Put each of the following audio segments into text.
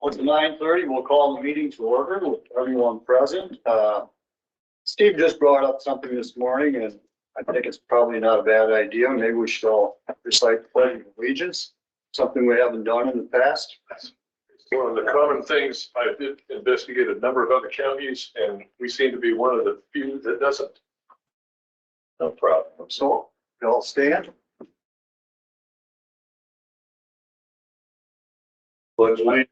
It's 9:30. We'll call the meeting to order with everyone present. Steve just brought up something this morning and I think it's probably not a bad idea. Maybe we should all recite the Pledge of Allegiance, something we haven't done in the past. One of the common things, I did investigate a number of other counties and we seem to be one of the few that doesn't. No problem. So, you all stand. Pledge allegiance.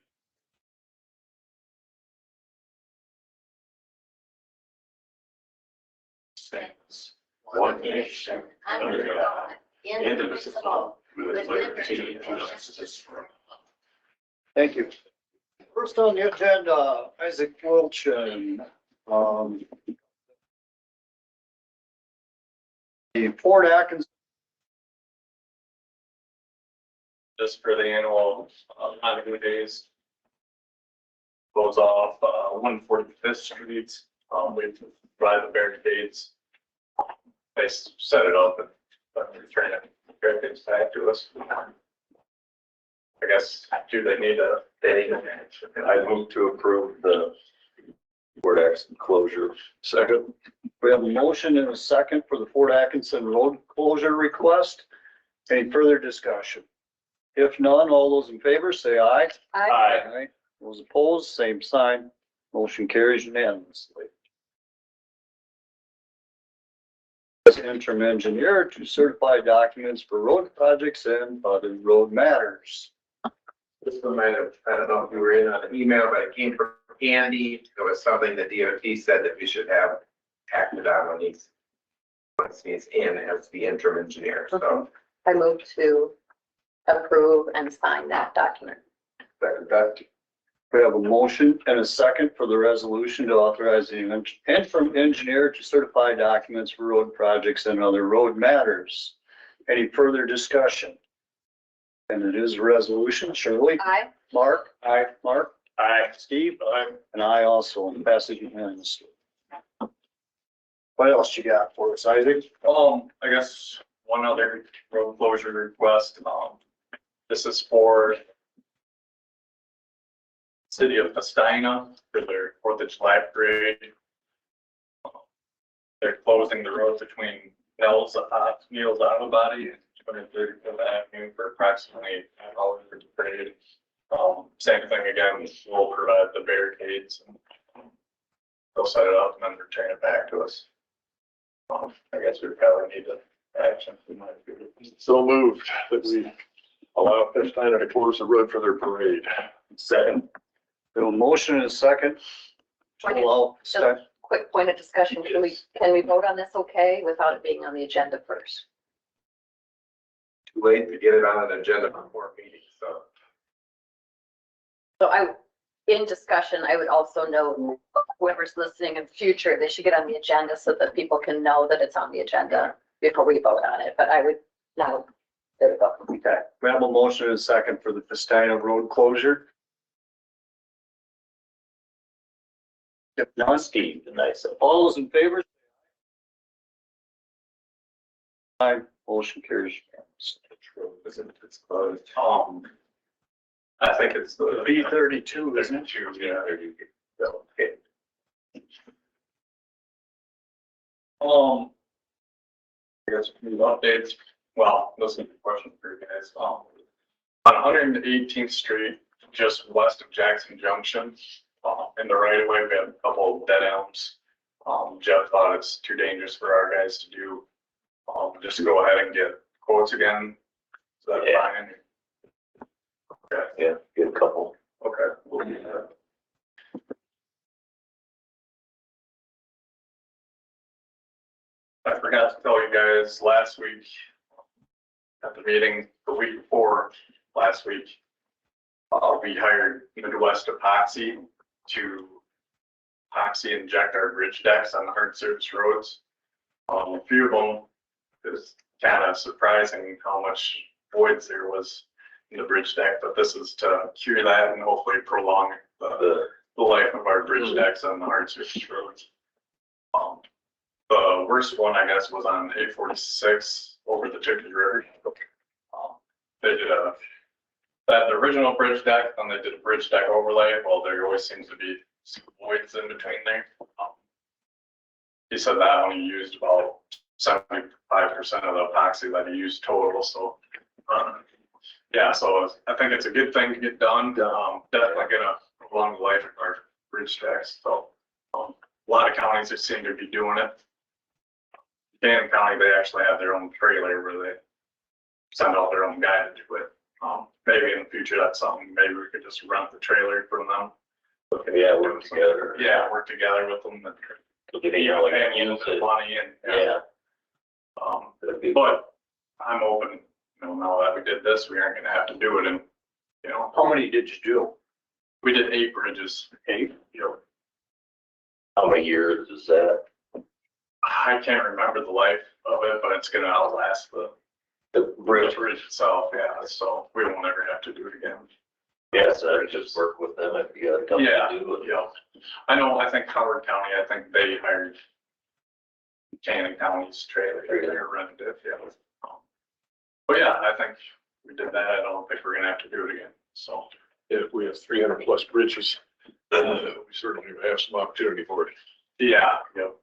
Stands one nation under God, indivisible, with liberty and justice for all. Thank you. First on the agenda, Isaac Wiltgen. The Fort Atkinson. Just for the annual Halloween days. Goes off 145th Street. We provide the barricades. They set it up and return it. Barricades back to us. I guess, do they need a? I move to approve the Fort Atkinson closure. Second. We have a motion and a second for the Fort Atkinson Road closure request. Any further discussion? If none, all those in favor say aye. Aye. Those opposed, same sign. Motion carries unanimously. As interim engineer to certify documents for road projects and other road matters. This one might have, I don't know if you were in on an email, but it came from Andy. It was something that DOT said that we should have acted on when he's in as the interim engineer, so. I move to approve and sign that document. We have a motion and a second for the resolution to authorize the interim engineer to certify documents for road projects and other road matters. Any further discussion? And it is a resolution. Shirley? Aye. Mark? Aye. Mark? Aye. Steve? Aye. And I also, and passage unanimously. What else you got for us, Isaac? I guess one other road closure request. This is for City of Festina for their 4th of July parade. They're closing the road between Neil's Auto Body and 235th Avenue for approximately an hour for the parade. Same thing again, we'll provide the barricades and they'll set it up and then return it back to us. I guess we probably need to action. So moved that we allow Festina to close the road for their parade. Second. We have a motion and a second. To allow, Just a quick point of discussion. Can we vote on this okay without it being on the agenda first? Too late to get it on an agenda before meeting, so. So in discussion, I would also note whoever's listening in future, they should get on the agenda so that people can know that it's on the agenda before we vote on it. But I would now, there we go. okay. We have a motion and a second for the Festina road closure. If not, Steve, the nice. All those in favor? Aye. Motion carries. It's closed. I think it's the B32, isn't it? Yeah. Okay. I guess a few updates. Well, this is a question for you guys. On 118th Street, just west of Jackson Junction, in the right of way, we have a couple of dead elms. Jeff thought it's too dangerous for our guys to do. Just go ahead and get quotes again. So that's fine. Okay. Yeah, get a couple. Okay. We'll do that. I forgot to tell you guys last week at the meeting, the week before last week, we hired Midwest Epoxy to epoxy inject our bridge decks on the hard surface roads. A few of them, is kind of surprising how much voids there was in the bridge deck, but this is to cure that and hopefully prolong the life of our bridge decks on the hard surface roads. The worst one, I guess, was on 846 over the Chicken River. They did a That the original bridge deck, and they did a bridge deck overlay, well, there always seems to be some voids in between there. He said that only used about 75% of the epoxy that he used total, so. Yeah, so I think it's a good thing to get done, definitely gonna prolong the life of our bridge decks, so. A lot of counties that seem to be doing it. Buchanan County, they actually have their own trailer where they send out their own guy to do it. Maybe in the future, that's something, maybe we could just rent the trailer from them. Yeah, work together. Yeah, work together with them. Yeah, Use the money and. yeah. But I'm open, now that we did this, we aren't gonna have to do it and, How many did you do? we did 8 bridges. 8? How many years is that? I can't remember the life of it, but it's gonna outlast the bridge itself, yeah, so we won't ever have to do it again. Yes, I just work with them if you got something to do. Yeah. I think Howard County, I think they hired Buchanan County's trailer, they're rented it, yeah. But yeah, I think we did that, I don't think we're gonna have to do it again, so. If we have 300+ bridges, we certainly have some opportunity for it. Yeah, yep.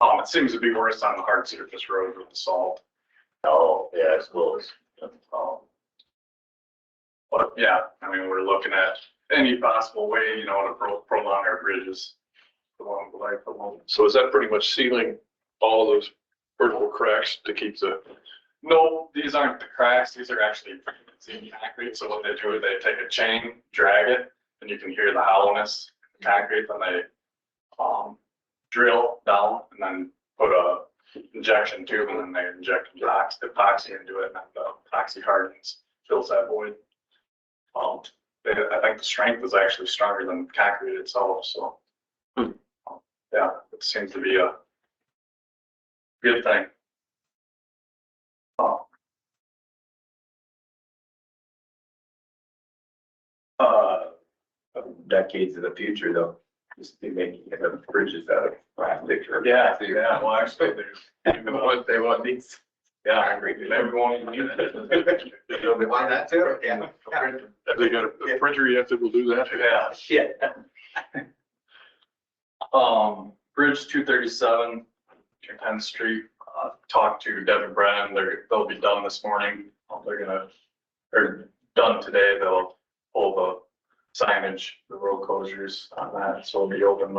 It seems to be worse on the hard surface road with the salt. Oh, yeah, I suppose. But yeah, we're looking at any possible way, to prolong our bridges along the life of them. So is that pretty much sealing all of those vertical cracks to keep the, No, these aren't the cracks, these are actually seam concrete, so what they do is they take a chain, drag it, and you can hear the hollowness in the concrete, then they drill down and then put a injection tube and then they inject epoxy into it and the epoxy hardens, fills that void. I think the strength is actually stronger than concrete itself, so. Yeah, it seems to be a good thing. Decades in the future though, just be making bridges out of plastic or. Yeah, well, actually, They want these. yeah, maybe won't even need it. They want that too? Yeah. have they got a printer yet that will do that? Yeah. Yeah. Bridge 237, 10th Street, talked to Devin Brennan, they'll be done this morning. They're done today, they'll pull the signage, the road closures on that, so it'll be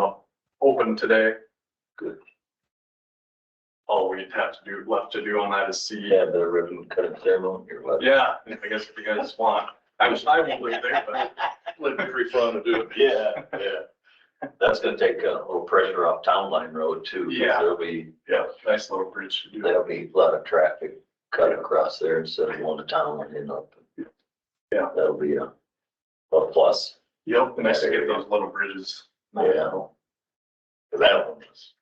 open today. Good. All we'd have to do, left to do on that is see. Yeah, the ribbon cutting ceremony or what? Yeah, I guess if you guys want. I won't leave there, but. It'd be pretty fun to do it. Yeah. That's gonna take a little pressure off Town Line Road too. 'Cause Yeah. There'll Nice little bridge to do. be a lot of traffic cutting across there instead of going to Town Line and up. Yeah. That'll be a plus. Yep, nice to get those little bridges. Yeah. That one was,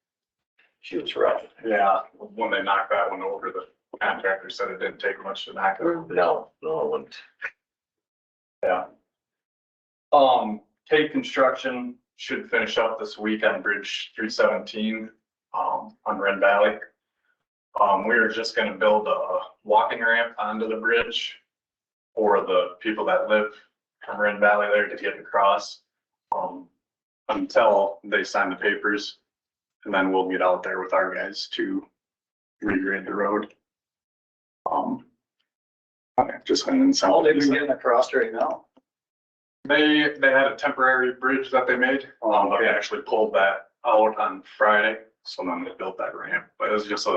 she was rough. Yeah, when they knocked that one over, the contractor said it didn't take much to knock it over. No, it wouldn't. Yeah. K Construction should finish up this week on Bridge 317, on Red Valley. We were just gonna build a walking ramp onto the bridge for the people that live from Red Valley there to get across, until they sign the papers. And then we'll get out there with our guys to regrade the road. Just an How they been incentive. getting across right now? They had a temporary bridge that they made. They actually pulled that out on Friday, so then they built that ramp. But it was just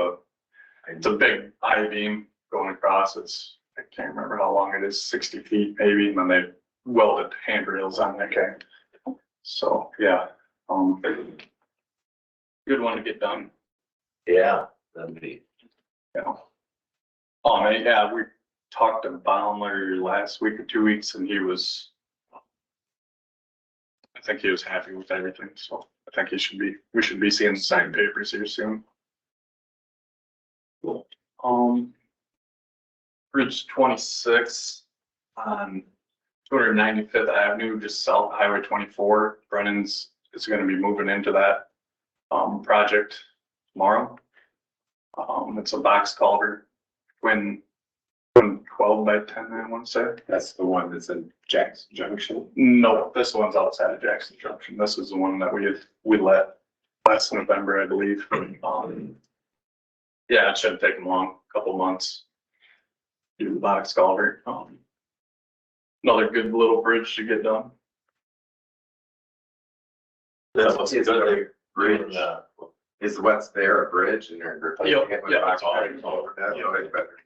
it's a big I-beam going across. I can't remember how long it is, 60 feet maybe, and then they welded handrails on it. Okay. So, yeah, good one to get done. Yeah, that'd be. Yeah. And yeah, we talked to Baumler last week or 2 weeks and I think he was happy with everything, so I think we should be seeing signed papers here soon. Cool. Bridge 26 on 295th Avenue, just south of Highway 24. Brennan's is gonna be moving into that project tomorrow. It's a box culvert, Winn 12 by 10, I want to say. That's the one that's in Jackson Junction. No, this one's outside of Jackson Junction. This is the one that we let last November, I believe. Yeah, it shouldn't take them long, couple months. Do the box culvert. Another good little bridge to get done. That's what's good. Bridge. Is what's there a bridge and they're replacing it with Yeah, box it's all- culvert? That's way better.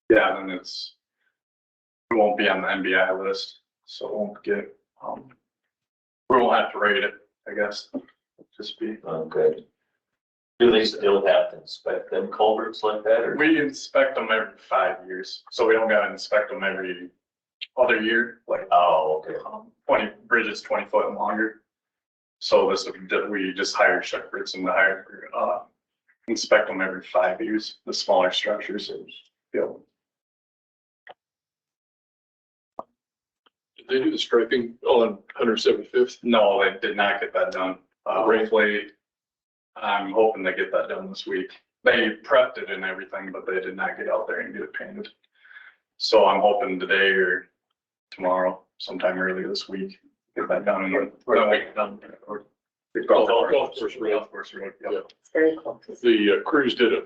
Yeah, then it won't be on the NBI list, so it won't get, we won't have to rate it, I guess. Just be. Okay. Do they still have to inspect them culverts like that, or? We inspect them every 5 years, so we don't gotta inspect them every other year, like, Oh, okay. 20 bridges, 20 foot and longer. So we just hire shepherds and inspect them every 5 years, the smaller structures. Yeah. Did they do the striping on 175th? No, they did not get that done. Hopefully, I'm hoping they get that done this week. They prepped it and everything, but they did not get out there and get it painted. So I'm hoping today or tomorrow, sometime early this week, get that done. And then we can done. Golf course road. Golf course road, yeah. It's very close. The crews did a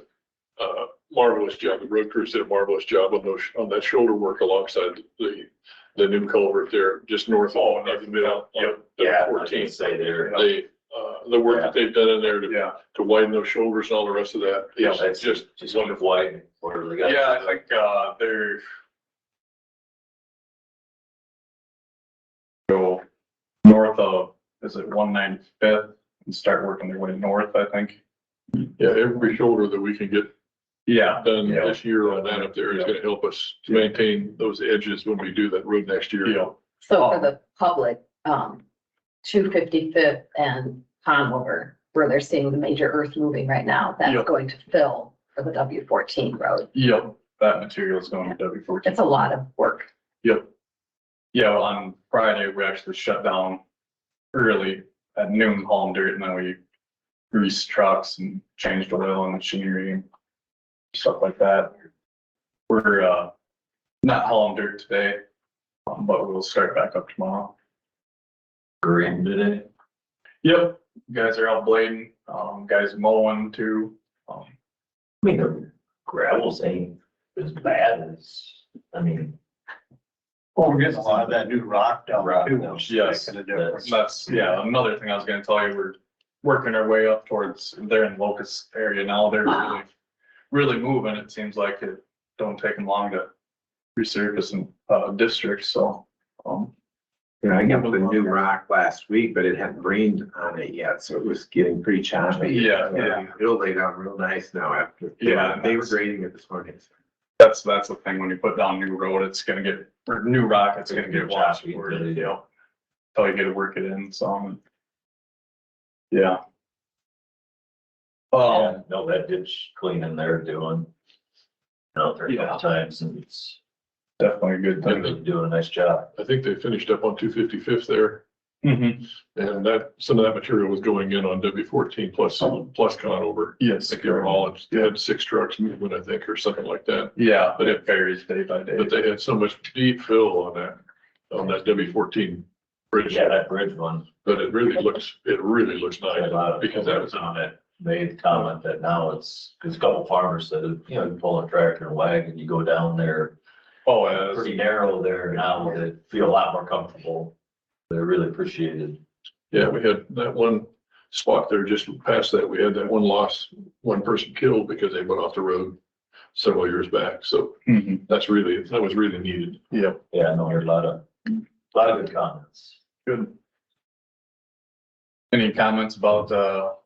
marvelous job. The road crews did a marvelous job on that shoulder work alongside the new culvert there, just north of the middle. Yeah, I 14. can say there. The work that they've done in there Yeah. to widen those shoulders and all the rest of that. Yeah, It's just wonderful. Why, what do they got? Yeah, I think, they're go north of, is it 195th and start working their way north, I think. Yeah, every shoulder that we can get Yeah. done this year on that up there is gonna help us to maintain those edges when we do that road next year. Yeah. So for the public, 255th and Conover, where they're seeing the major earth moving right now, Yep. that's going to fill for the W14 road. Yep, that material is going to W14. It's a lot of work. Yep. Yeah, well, on Friday, we actually shut down early at noon, hauling dirt, and then we greased trucks and changed oil and machinery and stuff like that. We're, not hauling dirt today, but we'll start back up tomorrow. Green today? Yep, guys are out blading, guys mowing too. I mean, the gravels ain't as bad as, I mean. Well, we're getting a lot of that new rock down too. which is Yes, making a difference. That's, yeah, another thing I was gonna tell you, we're working our way up towards, they're in Locust area now, they're really moving, it seems like it don't take them long to resurface in, districts, so, Yeah, I got the new rock last week, but it hadn't rained on it yet, so it was getting pretty choppy. Yeah. It'll lay down real nice now after. Yeah, They were grading it this morning. that's the thing, when you put down new road, it's gonna get, or new rock, it's gonna get washed, Choppy, or, really, you know, till you get to work it in, so. Yeah. Yeah, no, that ditch cleaning they're doing. Out there a Yeah. couple times and it's, Definitely a good they're thing. doing a nice job. I think they finished up on 255th there, Mhm. and that, some of that material was going in on W14 plus Conover. I Yes. think they were hauling, they had 6 trucks moving, I think, or something like that. Yeah, but it varies day by day. But they had so much deep fill on that W14 bridge. Yeah, that bridge one. But it really looks nice because that was on it. Made the comment that now it's, cause a couple farmers said, you know, you pull a tractor and wagon, you go down there, Oh, yeah, pretty narrow there now, they feel a lot more comfortable. They're really appreciated. Yeah, we had that one spot there just past that. We had that one loss, one person killed because they went off the road several years back. So Mhm. that was really needed. Yeah, Yeah, I know, there's a lot of good comments. good. Any comments about,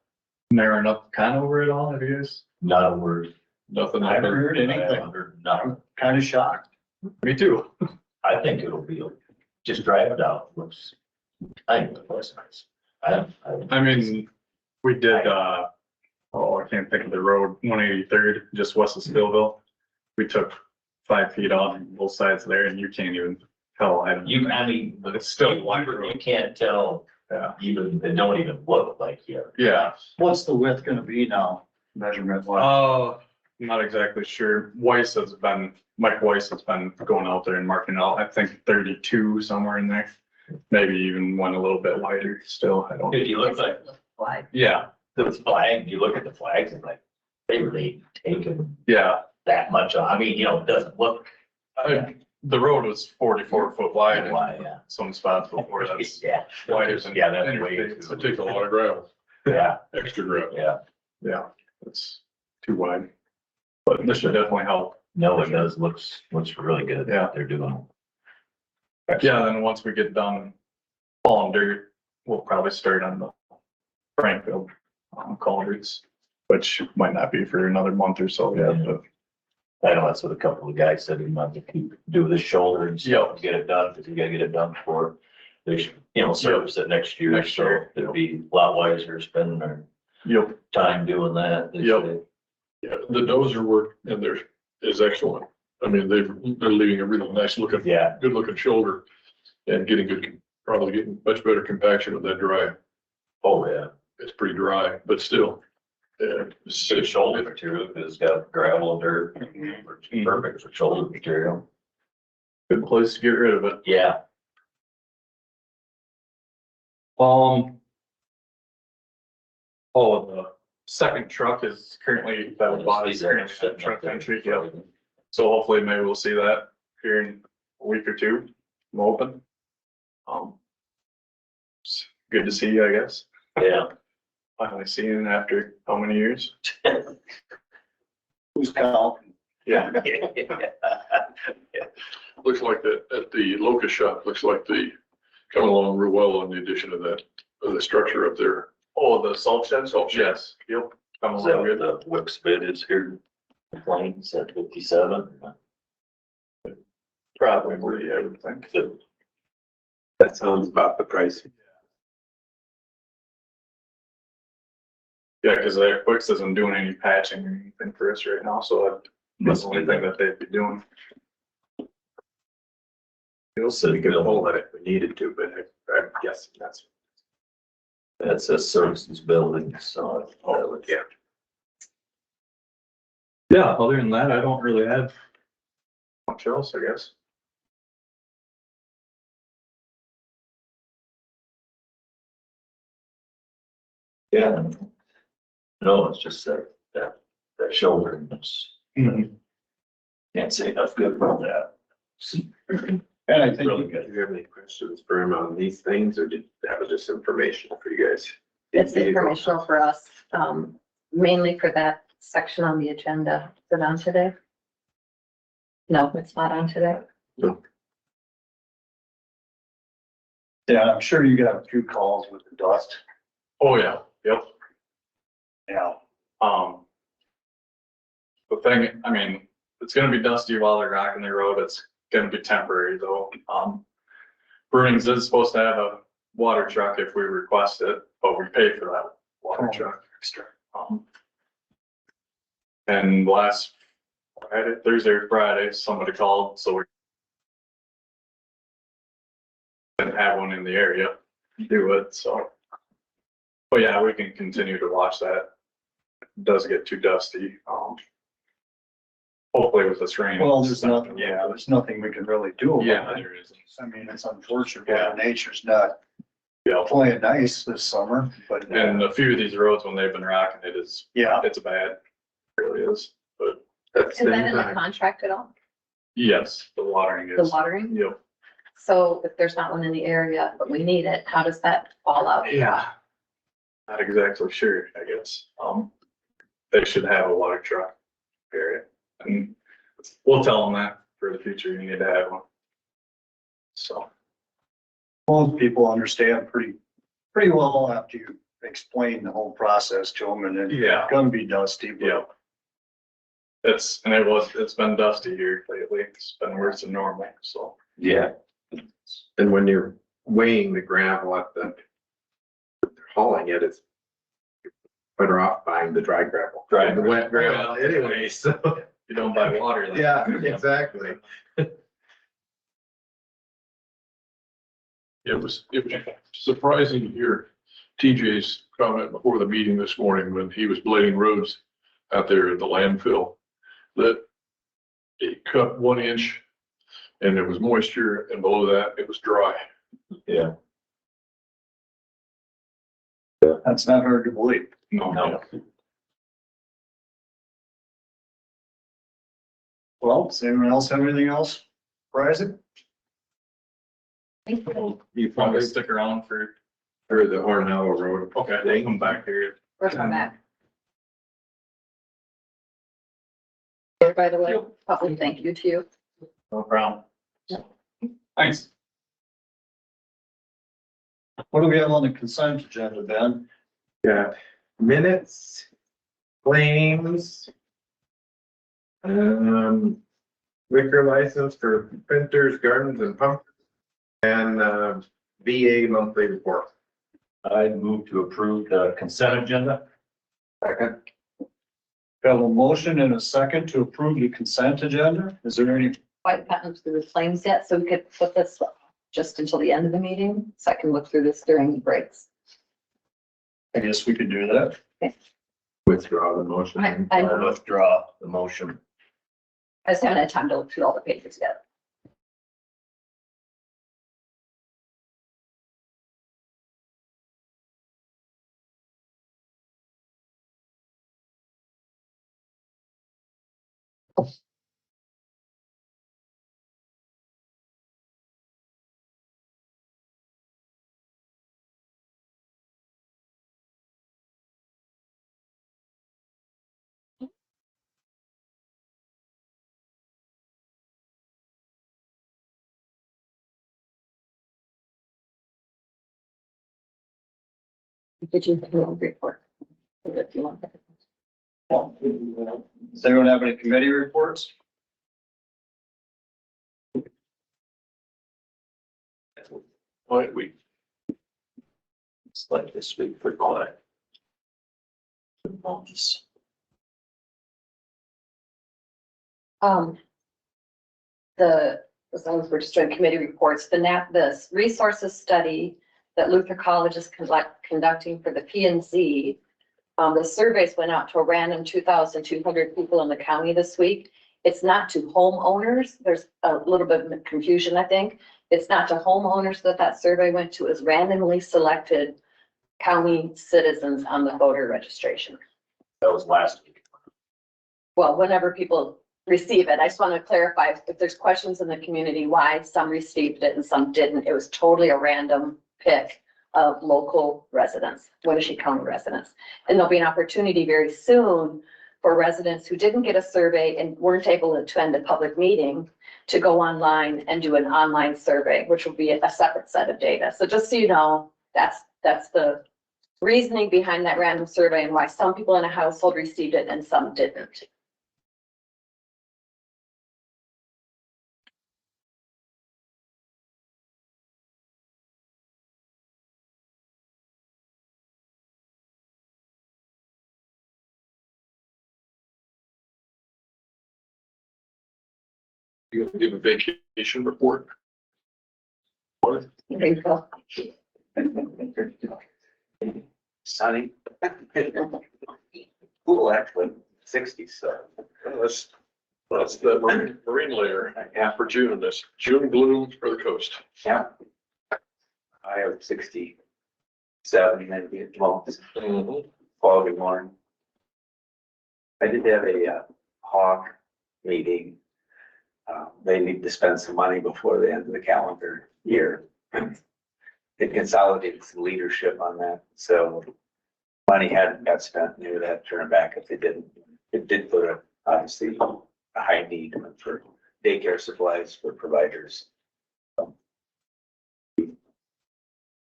narrowing up Conover at all, have you guys? Not a word. Nothing. I haven't heard I anything. haven't heard nothing. Kind of shocked. Me too. I think it'll be, just drive it out, looks, I think it looks nice. I mean, we did, I can't think of the road, 183rd, just west of Stillville. We took 5 feet off on both sides there and you can't even tell, I mean, but it's still a wide road. You can't tell, Yeah. even, they don't even look like you. Yeah. What's the width gonna be now, measurement wise? Oh, I'm not exactly sure. Mike Weiss has been going out there and marking out, I think 32 somewhere in there. Maybe even went a little bit wider still, I don't. If you look like Why? Yeah, the flag, you look at the flags and like, they really taken yeah. that much on. I mean, you know, it doesn't look. The road was 44 foot wide in Why, yeah. some spots before, that's Yeah, wider than. yeah, that's way interstates. It takes a lot of gravel, yeah, extra gravel. yeah. Yeah, it's too wide. But this should definitely help. No, it does, looks really good. Yeah. They're doing. Yeah, then once we get done hauling dirt, we'll probably start on the Frankville culverts, which might not be for another month or so yet, but. I know that's what a couple of guys said, we might have to do the shoulder and stuff, get it done, because you gotta get it done before they should, service it next year. Next year. So it'd be a lot wiser spending our Yep. time doing that. They Yep. say. Yeah, the dozer work in there is excellent. I mean, they're leaving a really nice looking, Yeah, good looking shoulder and probably getting much better compaction with that dry. oh, yeah. It's pretty dry, but still. Yeah. It's good shoulder material, because it's got gravel and dirt. It's perfect for shoulder material. Good place to get rid of it. Yeah, Oh, the second truck is currently, that was bought, is currently at truck entry, yeah. So hopefully maybe we'll see that here in a week or two, I'm hoping. It's good to see you, I guess. yeah. Finally seeing after how many years? Who's counting? Yeah. Looks like that at the locust shop, looks like coming along real well on the addition of the structure up there. Oh, the salt shed? Salt shed. Yes, yep. Come Is that along what good. the Wix bid is here? Plains at 57? Probably, I would think. That sounds about the price. Yeah, because Wix isn't doing any patching or anything for us right now, so that's the only thing that they'd be doing. You'll see, we could pull it if we needed to, but I'm guessing That's a services building, so. yeah. Yeah, other than that, I don't really have much else, I guess. Yeah. No, it's just that shoulder, and it's, can't say enough good about that. And I think Really Do good. you have any questions for him on these things, or that was just informational for you guys? It's informational for us, mainly for that section on the agenda. Is it on today? No, it's not on today. yeah, I'm sure you got a few calls with the dust. Oh, yeah, yep. Yeah. The thing, I mean, it's gonna be dusty while they're rocking the road. It's gonna be temporary though. Brewings is supposed to have a water truck if we request it, but we pay for that water truck extra. And last Friday, Thursday or Friday, somebody called, so we didn't have one in the area do it, so. But yeah, we can continue to watch that. It does get too dusty. Hopefully with this rain. Well, there's nothing we can really do about Yeah, it. there is. I mean, it's unfortunate, Yeah. but nature's not Yeah, playing nice this summer, but and a few of these roads, when they've been rocking, it's bad. It really is, but That's Is that in the contract at all? yes, the watering The is. watering? Yep. So if there's not one in the area, but we need it, how does that fall out? Yeah. Not exactly sure, I guess. They should have a water truck area. And we'll tell them that for the future, you need to have one. So, most people understand pretty well after you explain the whole process to them, and then yeah, it's gonna be dusty, but yeah. It's been dusty here lately. It's been worse than normal, so. Yeah. And when you're weighing the gravel at hauling it, it's better off buying the dry gravel. Dry The wet gravel gravel. anyway, so. You don't buy water. then. Yeah, exactly. It was surprising to hear TJ's comment before the meeting this morning when he was blading roads out there at the landfill. that it cut 1 inch and there was moisture, and below that it was dry. Yeah. That's not hard to believe. No. Well, does anyone else have anything else? Rising? You probably stick around for the Hornell Road. Okay, they come back here. We're coming back. By the way, public thank you to you. No problem. Thanks. What do we have on the consent agenda, Ben? Yeah, minutes, claims. Liquor license for printers, gardens and pumps. And, VA monthly report. I move to approve the consent agenda. Second. We have a motion and a second to approve the consent agenda. Is there any, Quite gotten through the claims yet, so we could put this just until the end of the meeting, so I can look through this during the breaks. I guess we could do that. Withdraw the motion. I Withdraw the motion. just haven't had time to look through all the pages yet. Did you have a report? If you want. Does anyone have any committee reports? Quiet week. It's like this week for quiet. As long as we're just doing committee reports, this resources study that Luther College is conducting for the PNC. The surveys went out to a random 2,200 people in the county this week. It's not to homeowners. There's a little bit of confusion, I think. It's not to homeowners that survey went to, is randomly selected county citizens on the voter registration. That was last week. Well, whenever people receive it, I just want to clarify if there's questions in the community, why some received it and some didn't. It was totally a random pick of local residents, Winneshiek County residents. And there'll be an opportunity very soon for residents who didn't get a survey and weren't able to attend a public meeting to go online and do an online survey, which will be a separate set of data. So just so you know, that's the reasoning behind that random survey and why some people in a household received it and some didn't. You gonna give a vacation report? What? There you go. Sunny. Cool, actually, 60, so. That's the marine layer for June. This June gloom for the coast. Yeah. I have 67, maybe at most, quality morning. I did have a hawk meeting. They need to spend some money before the end of the calendar year. It consolidated some leadership on that, so money hadn't got spent, maybe that turned back if they didn't. It did put obviously a high need for daycare supplies for providers.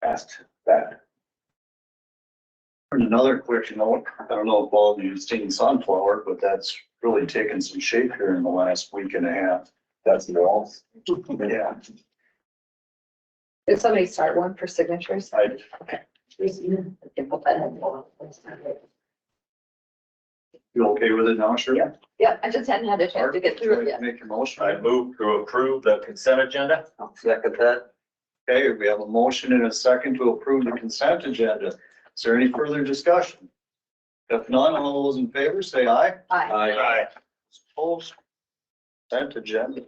Asked that. And another quick note, I don't know if all of you've seen sunflower, but that's really taken some shape here in the last week and a half. That's the walls. Yeah. Did somebody start one for signatures? I, you okay with it now, sure? Yeah, I just hadn't had a chance to get through it yet. Make your motion. I move to approve the consent agenda. I'll second that. Okay, we have a motion and a second to approve the consent agenda. Is there any further discussion? If none, all those in favor say aye. Aye. Aye. Opposed? Consent agenda.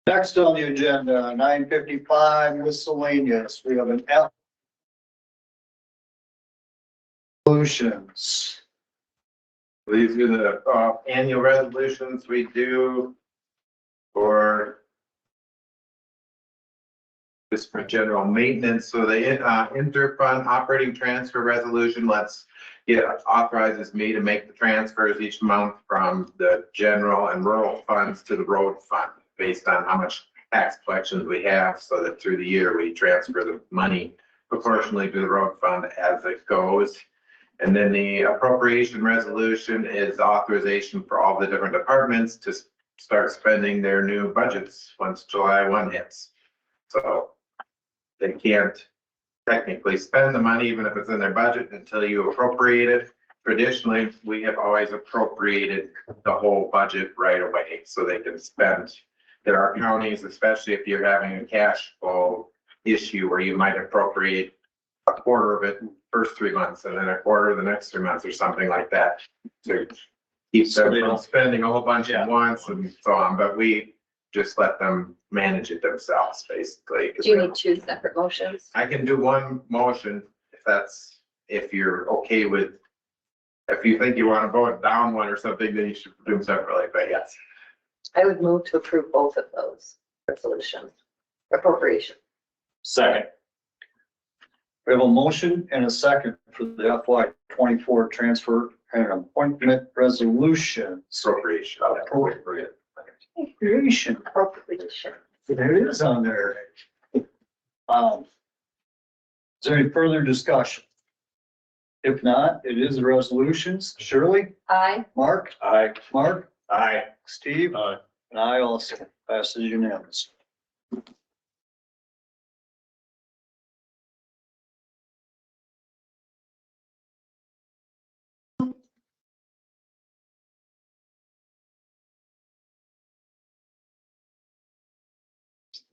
Next on the agenda, 9:55 miscellaneous. We have an F. Resolutions. These are the annual resolutions we do for just for general maintenance. So the interfund operating transfer resolution authorizes me to make the transfers each month from the general and rural funds to the road fund based on how much tax collections we have, so that through the year we transfer the money proportionally to the road fund as it goes. And then the appropriation resolution is authorization for all the different departments to start spending their new budgets once July 1 hits. So they can't technically spend the money, even if it's in their budget, until you appropriate it. Traditionally, we have always appropriated the whole budget right away so they can spend. There are counties, especially if you're having a cash flow issue, where you might appropriate a quarter of it first 3 months and then a quarter the next 3 months or something like that. To keep them from spending a whole bunch at once and so on, but we just let them manage it themselves, basically. Do you need two separate motions? I can do one motion if you're okay with, if you think you want to vote down one or something, then you should do them separately, but yes. I would move to approve both of those resolutions, appropriation. Second. We have a motion and a second for the FY24 transfer and appointment resolution. Appropriation. Appropriation. Appropriation. There it is on there. Is there any further discussion? If not, it is the resolutions. Shirley? Aye. Mark? Aye. Mark? Aye. Steve? Aye. And I also passes unanimous.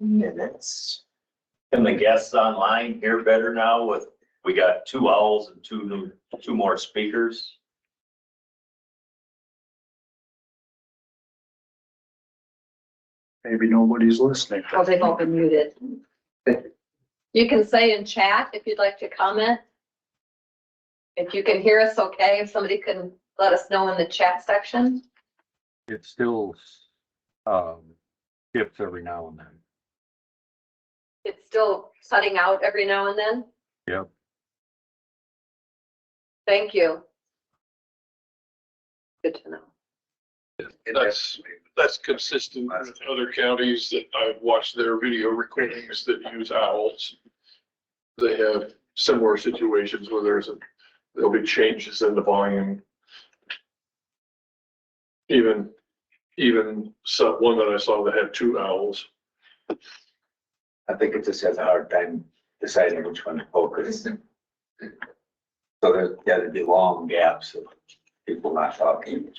Minutes. Can the guests online hear better now we got 2 owls and two more speakers? Maybe nobody's listening. Well, they've all been muted. You can say in chat if you'd like to comment. If you can hear us okay, if somebody can let us know in the chat section. It still skips every now and then. It's still cutting out every now and then. Yep. Thank you. Good to know. That's consistent with other counties that I've watched their video recordings that use owls. They have similar situations where there'll be changes in the volume. Even one that I saw that had 2 owls. I think it just has a hard time deciding which one to focus. So there's gotta be long gaps of people not talking.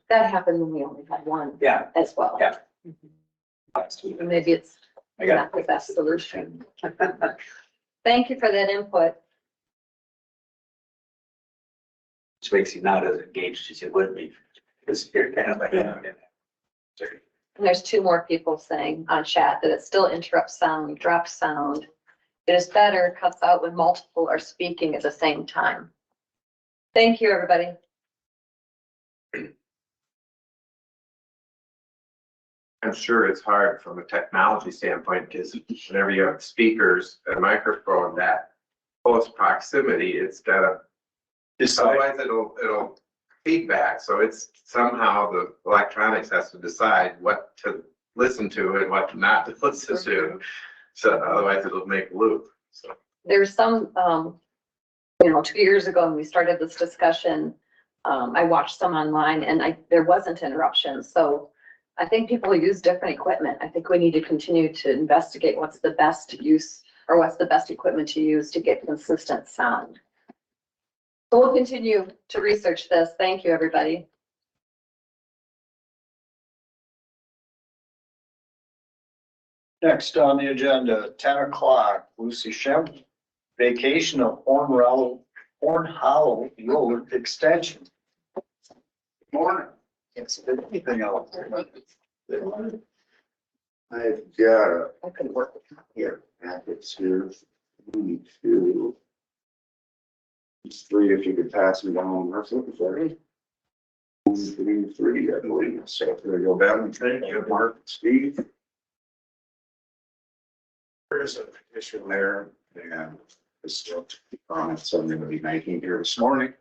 That happened when we only had one Yeah. as well. Yeah. And maybe it's I got not the best solution. Thank you for that input. Which makes you not as engaged as you would be, because you're kind of like. And there's 2 more people saying on chat that it still interrupts sound, drops sound. It is better, cuts out when multiple are speaking at the same time. Thank you, everybody. I'm sure it's hard from a technology standpoint, because whenever you have speakers and microphone, that close proximity, it's gotta, otherwise it'll feedback. So it's somehow the electronics has to decide what to listen to and what not to listen to. So otherwise it'll make a loop. So There's some, 2 years ago when we started this discussion, I watched some online and there wasn't interruption. So I think people use different equipment. I think we need to continue to investigate what's the best use or what's the best equipment to use to get consistent sound. So we'll continue to research this. Thank you, everybody. Next on the agenda, 10 o'clock, Lucy Schempp, vacation of Horn Hollow Road Extension. Morning. It's been anything else. I've got I could work with here, packets here, 1, 2. It's 3, if you could pass them down, that's looking for it. 1, 2, 3, I believe, so there you go, Ben, thank you, Mark, Steve. There's a petition there, and this comments I'm gonna be making here this morning.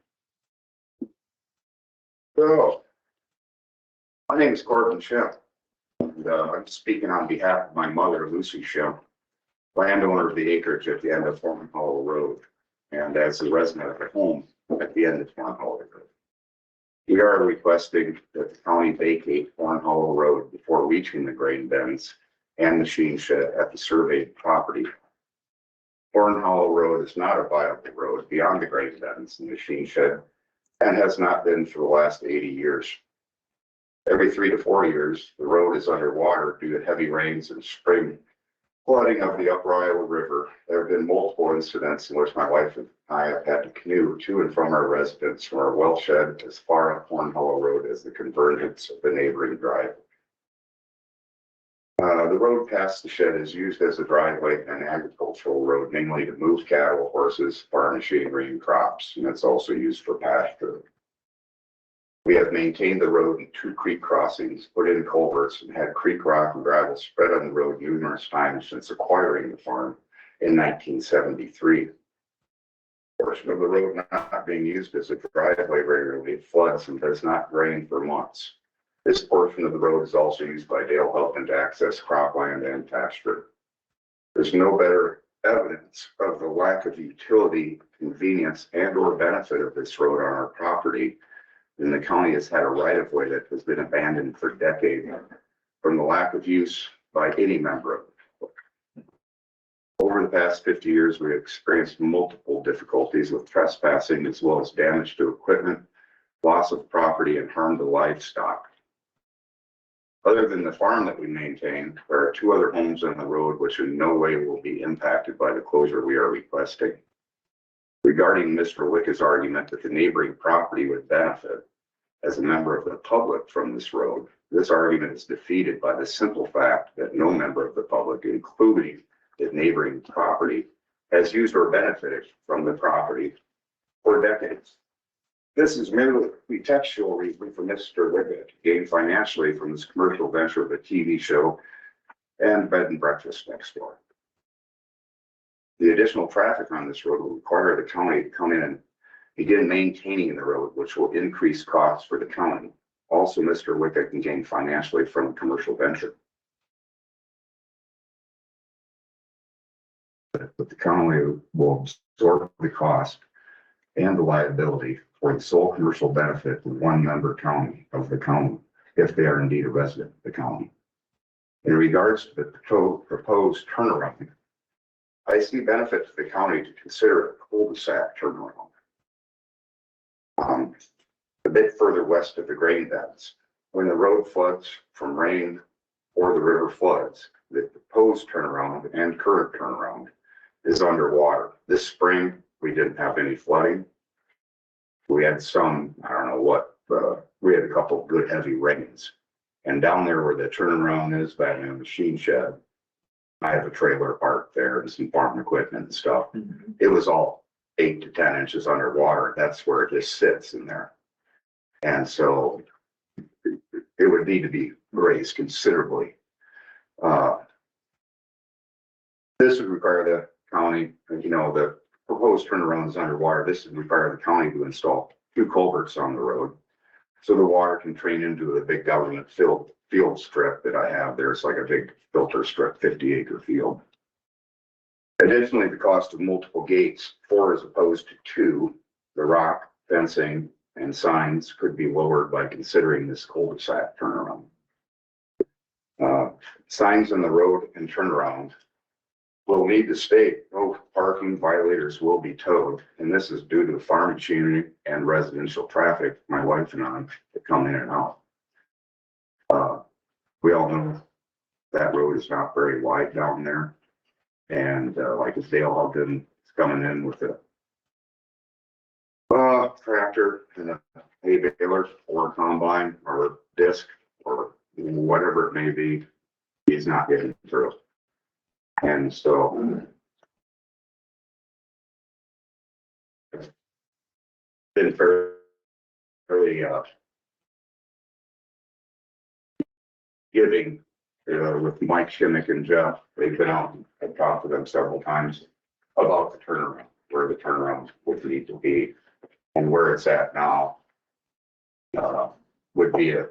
So, my name is Corbin Schempp. And, I'm speaking on behalf of my mother, Lucy Schempp, landowner of the acreage at the end of Horn Hollow Road, and as a resident of the home at the end of Horn Hollow Road. We are requesting that the county vacate Horn Hollow Road before reaching the grain bins and machine shed at the surveyed property. Horn Hollow Road is not a viable road beyond the grain bins and machine shed, and has not been for the last 80 years. Every 3 to 4 years, the road is underwater due to heavy rains and spring flooding of the Upper Iowa River. There have been multiple incidents in which my wife and I have had to canoe to and from our residence from our well shed as far up Horn Hollow Road as the convergence of the neighboring drive. The road past the shed is used as a driveway and agricultural road, mainly to move cattle, horses, farm machinery, and crops, and it's also used for pasture. We have maintained the road in 2 creek crossings, put in culverts, and had creek rock and gravel spread on the road numerous times since acquiring the farm in 1973. Portion of the road not being used as a driveway regularly floods and does not drain for months. This portion of the road is also used by Dale Helpman to access cropland and pasture. There's no better evidence of the lack of utility, convenience, and or benefit of this road on our property than the county has had a right-of-way that has been abandoned for decades from the lack of use by any member of the public. Over the past 50 years, we've experienced multiple difficulties with trespassing as well as damage to equipment, loss of property, and harm to livestock. Other than the farm that we maintain, there are 2 other homes on the road which in no way will be impacted by the closure we are requesting. Regarding Mr. Wicke's argument that the neighboring property would benefit as a member of the public from this road, this argument is defeated by the simple fact that no member of the public, including the neighboring property, has used or benefited from the property for decades. This is merely a pretextual reason for Mr. Wicke to gain financially from this commercial venture of a TV show and bed and breakfast next door. The additional traffic on this road will require the county to come in and begin maintaining the road, which will increase costs for the county. Also, Mr. Wicke can gain financially from a commercial venture. But the county will absorb the cost and the liability for the sole commercial benefit of one member county of the county, if they are indeed a resident of the county. In regards to the proposed turnaround, I see benefit to the county to consider a cul-de-sac turnaround. A bit further west of the grain beds, when the road floods from rain or the river floods, the proposed turnaround and current turnaround is underwater. This spring, we didn't have any flooding. We had some, I don't know what, we had a couple of good heavy rains. And down there where the turnaround is, back in the machine shed, I have a trailer parked there and some farm equipment and stuff. It was all 8 to 10 inches underwater. That's where it just sits in there. And so it would need to be raised considerably. This would require the county, the proposed turnaround is underwater. This would require the county to install 2 culverts on the road so the water can drain into the big government field strip that I have there. It's like a big filter strip, 50-acre field. Additionally, the cost of multiple gates, 4 as opposed to 2, the rock, fencing, and signs could be lowered by considering this cul-de-sac turnaround. Signs on the road and turnaround will need to state no parking violators will be towed, and this is due to the farm machinery and residential traffic, my wife and I, that come in and out. We all know that road is not very wide down there. And like if Dale Helpman is coming in with a tractor and a hay baler or combine or disc or whatever it may be, he's not getting through. And so been fairly giving with Mike Schempp and Jeff. They've been out and I've talked to them several times about the turnaround, where the turnaround would need to be and where it's at now. Would be a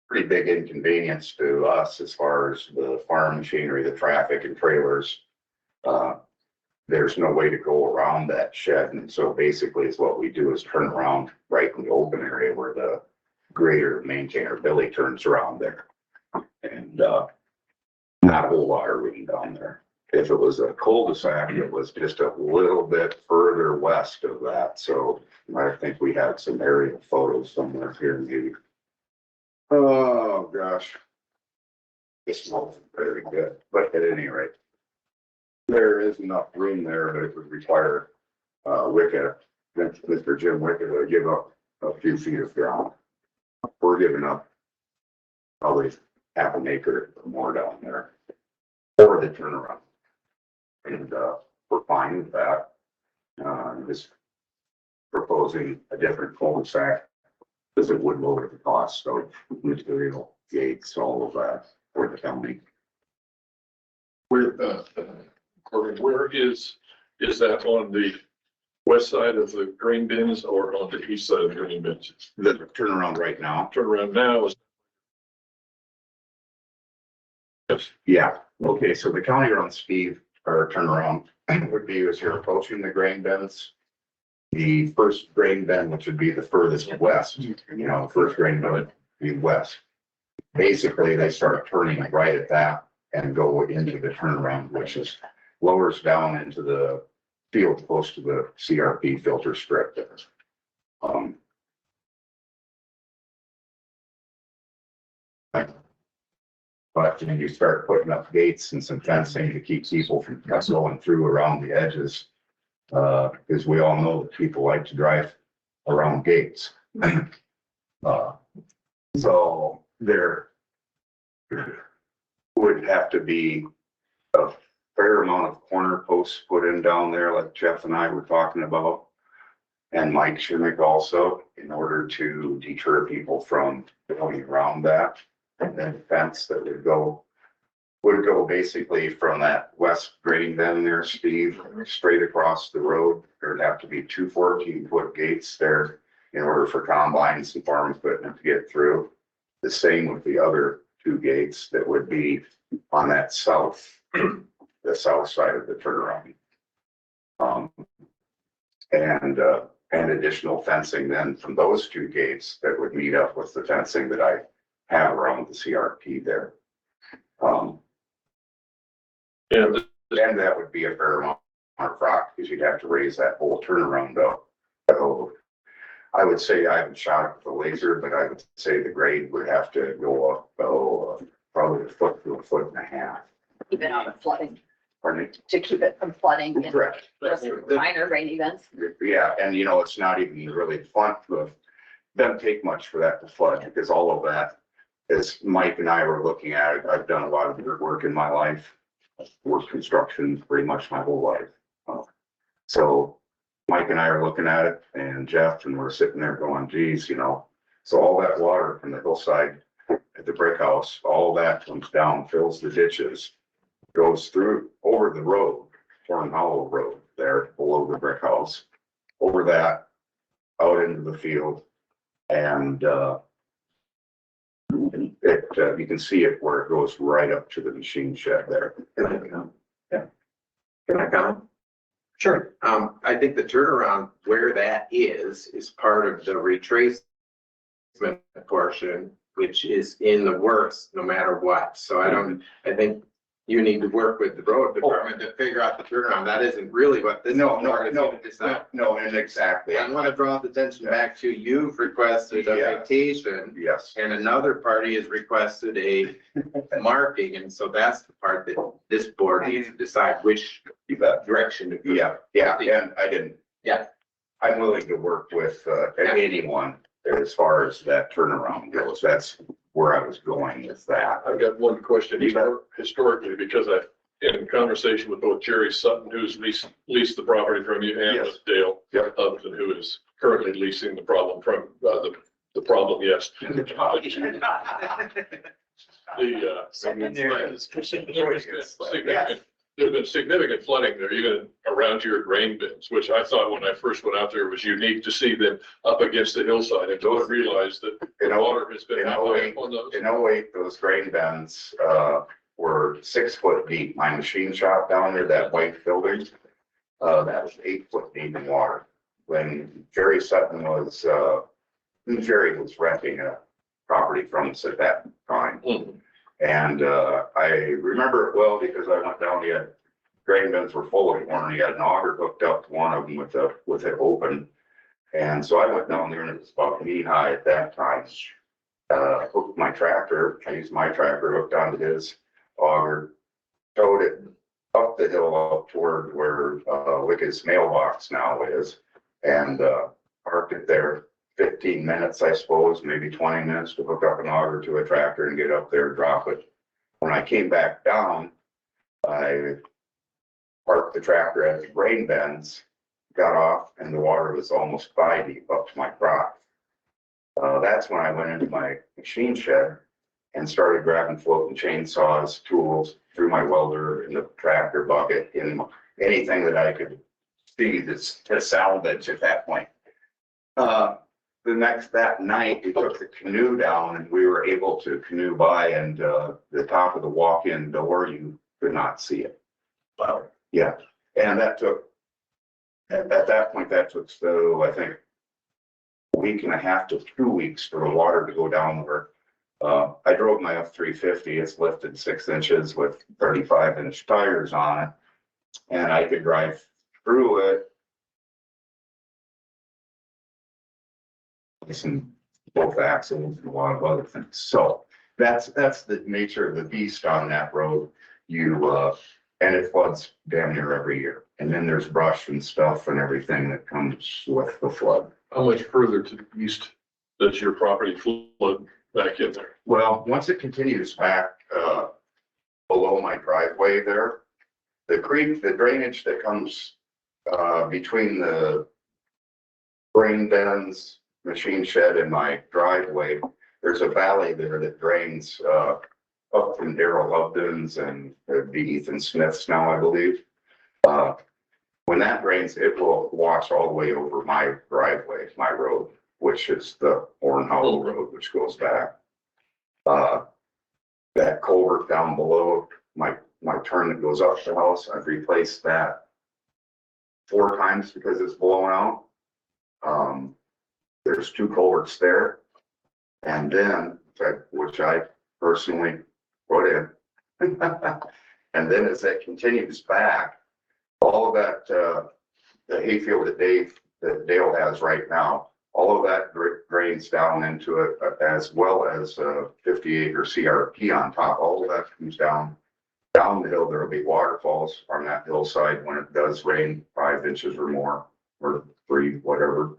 pretty big inconvenience to us as far as the farm machinery, the traffic and trailers. There's no way to go around that shed. And so basically is what we do is turn around right in the open area where the grader maintainer Billy turns around there. And not a whole lot of room down there. If it was a cul-de-sac, it was just a little bit further west of that. So I think we had some aerial photos somewhere here maybe. Oh, gosh. This wasn't very good, but at any rate, there is enough room there that it would require Wicked, Mr. Jim Wicked, to give up a few feet of ground. We're giving up probably half an acre or more down there for the turnaround. And we're fine with that. Just proposing a different cul-de-sac because it would lower the cost of material, gates, all of that for the county. Where, Corbin, where is that on the west side of the grain bins or on the east side of the grain bins? The turnaround right now. Turn around now is. Yes. Yeah, okay, so the county runs Steve, or turnaround would be as you're approaching the grain bins. The first grain bin, which would be the furthest west, you know, the first grain bin would be west. Basically, they start turning right at that and go into the turnaround, which is lowers down into the field close to the CRP filter strip there. But when you start putting up gates and some fencing to keep people from going through around the edges, because we all know that people like to drive around gates. So there would have to be a fair amount of corner posts put in down there, like Jeff and I were talking about. And Mike Schempp also, in order to deter people from going around that. And then fence that would go basically from that west grading bin there, Steve, straight across the road. There'd have to be two 14-foot gates there in order for combines and farm equipment to get through. The same with the other two gates that would be on that the south side of the turnaround. And additional fencing then from those two gates that would meet up with the fencing that I have around the CRP there. And And that would be a fair amount of rock because you'd have to raise that whole turnaround up. So I would say I haven't shot it with a laser, but I would say the grade would have to go up, probably a foot to a foot and a half. Keep it out of flooding, Pardon me? to keep it from flooding and Correct. just minor rain events. Yeah, and you know, it's not even really fun to doesn't take much for that to flood because all of that, as Mike and I were looking at it, I've done a lot of dirt work in my life, worked construction pretty much my whole life. So Mike and I are looking at it and Jeff, and we're sitting there going, geez, you know, so all that water from the hillside at the brick house, all that comes down, fills the ditches, goes through over the road, Torn Hollow Road there below the brick house, over that, out into the field. And you can see it where it goes right up to the machine shed there. Can I comment? Sure. I think the turnaround where that is part of the retracement portion, which is in the works no matter what. So I think you need to work with the road department to figure out the turnaround. That isn't really what this. No, and exactly. I want to draw the attention back to you've requested a vacation. Yes. And another party has requested a marking, and so that's the part that this board needs to decide which direction to go. Yeah, and I didn't. Yeah. I'm willing to work with, anyone as far as that turnaround goes. That's where I was going with that. I've got one question historically, because I, in conversation with both Jerry Sutton, who's leased the property from you, and Yes. with Dale Yep. Upton, who is currently leasing the problem from, the problem, yes. There's been significant flooding there, even around your grain bins, which I thought when I first went out there was unique to see them up against the hillside. And don't realize that the water has been that way on those. In 08, those grain bins, were 6 foot deep. My machine shop down there, that white building, that was 8 foot deep in water. When Jerry Sutton was, Jerry was renting a property from us at that time. And, I remember it well because I went down, he had grain bins were full of corn. He had an auger hooked up to one of them with it open. And so I went down there and it was about knee high at that time. Hooked my tractor, I used my tractor hooked onto his auger, towed it up the hill up toward where, Wicked's mailbox now is. And, parked it there 15 minutes, I suppose, maybe 20 minutes to hook up an auger to a tractor and get up there, drop it. When I came back down, I parked the tractor at the grain bins, got off, and the water was almost thigh deep up to my crotch. That's when I went into my machine shed and started grabbing floating chainsaws, tools, threw my welder in the tractor bucket, in anything that I could see to salvage at that point. That night, we took the canoe down and we were able to canoe by, and the top of the walk-in door, you could not see it. Wow. Yeah, and that took, at that point, that took, so I think, a week and a half to 2 weeks for the water to go down where, I drove my F-350, it's lifted 6 inches with 35-inch tires on it, and I could drive through it. Some both axles and a lot of other things. So that's the nature of the beast on that road. And it floods damn near every year. And then there's brush and stuff and everything that comes with the flood. How much further to the east does your property flood back in there? Well, once it continues back, below my driveway there, the creek, the drainage that comes, between the grain bins, machine shed and my driveway, there's a valley there that drains up from Daryl Upton's and the Ethan Smith's now, I believe. When that drains, it will wash all the way over my driveway, my road, which is the Horn Hollow Road, which goes back. That culvert down below my turn that goes up the house, I've replaced that 4 times because it's blown out. There's 2 culverts there, and then, which I personally put in. And then as that continues back, all of that, the hayfield that Dale has right now, all of that drains down into it, as well as 50-acre CRP on top. All of that comes down the hill. There will be waterfalls on that hillside when it does rain 5 inches or more, or 3, whatever.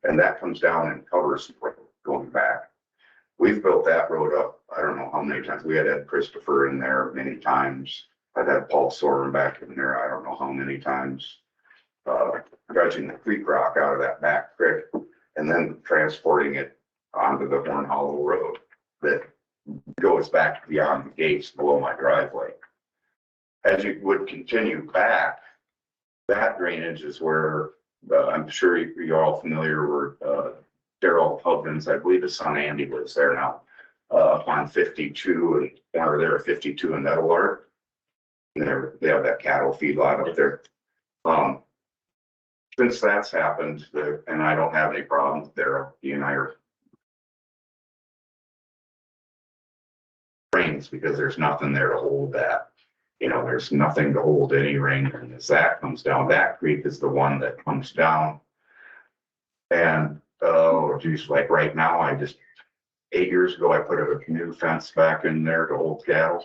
And that comes down and covers going back. We've built that road up, I don't know how many times. We had Ed Christopher in there many times. I've had Paul Soren back in there, I don't know how many times. Dredging the creek rock out of that back creek and then transporting it onto the Horn Hollow Road that goes back beyond the gates below my driveway. As you would continue back, that drainage is where, I'm sure you're all familiar where Daryl Hubman's, I believe his son Andy lives there now, on 52 and over there at 52 in Meadowlark. And they have that cattle feedlot up there. Since that's happened, and I don't have any problems there, he and I are rains because there's nothing there to hold that. You know, there's nothing to hold any rain. And as that comes down, that creek is the one that comes down. And, oh geez, like right now, 8 years ago, I put a canoe fence back in there to hold cattle.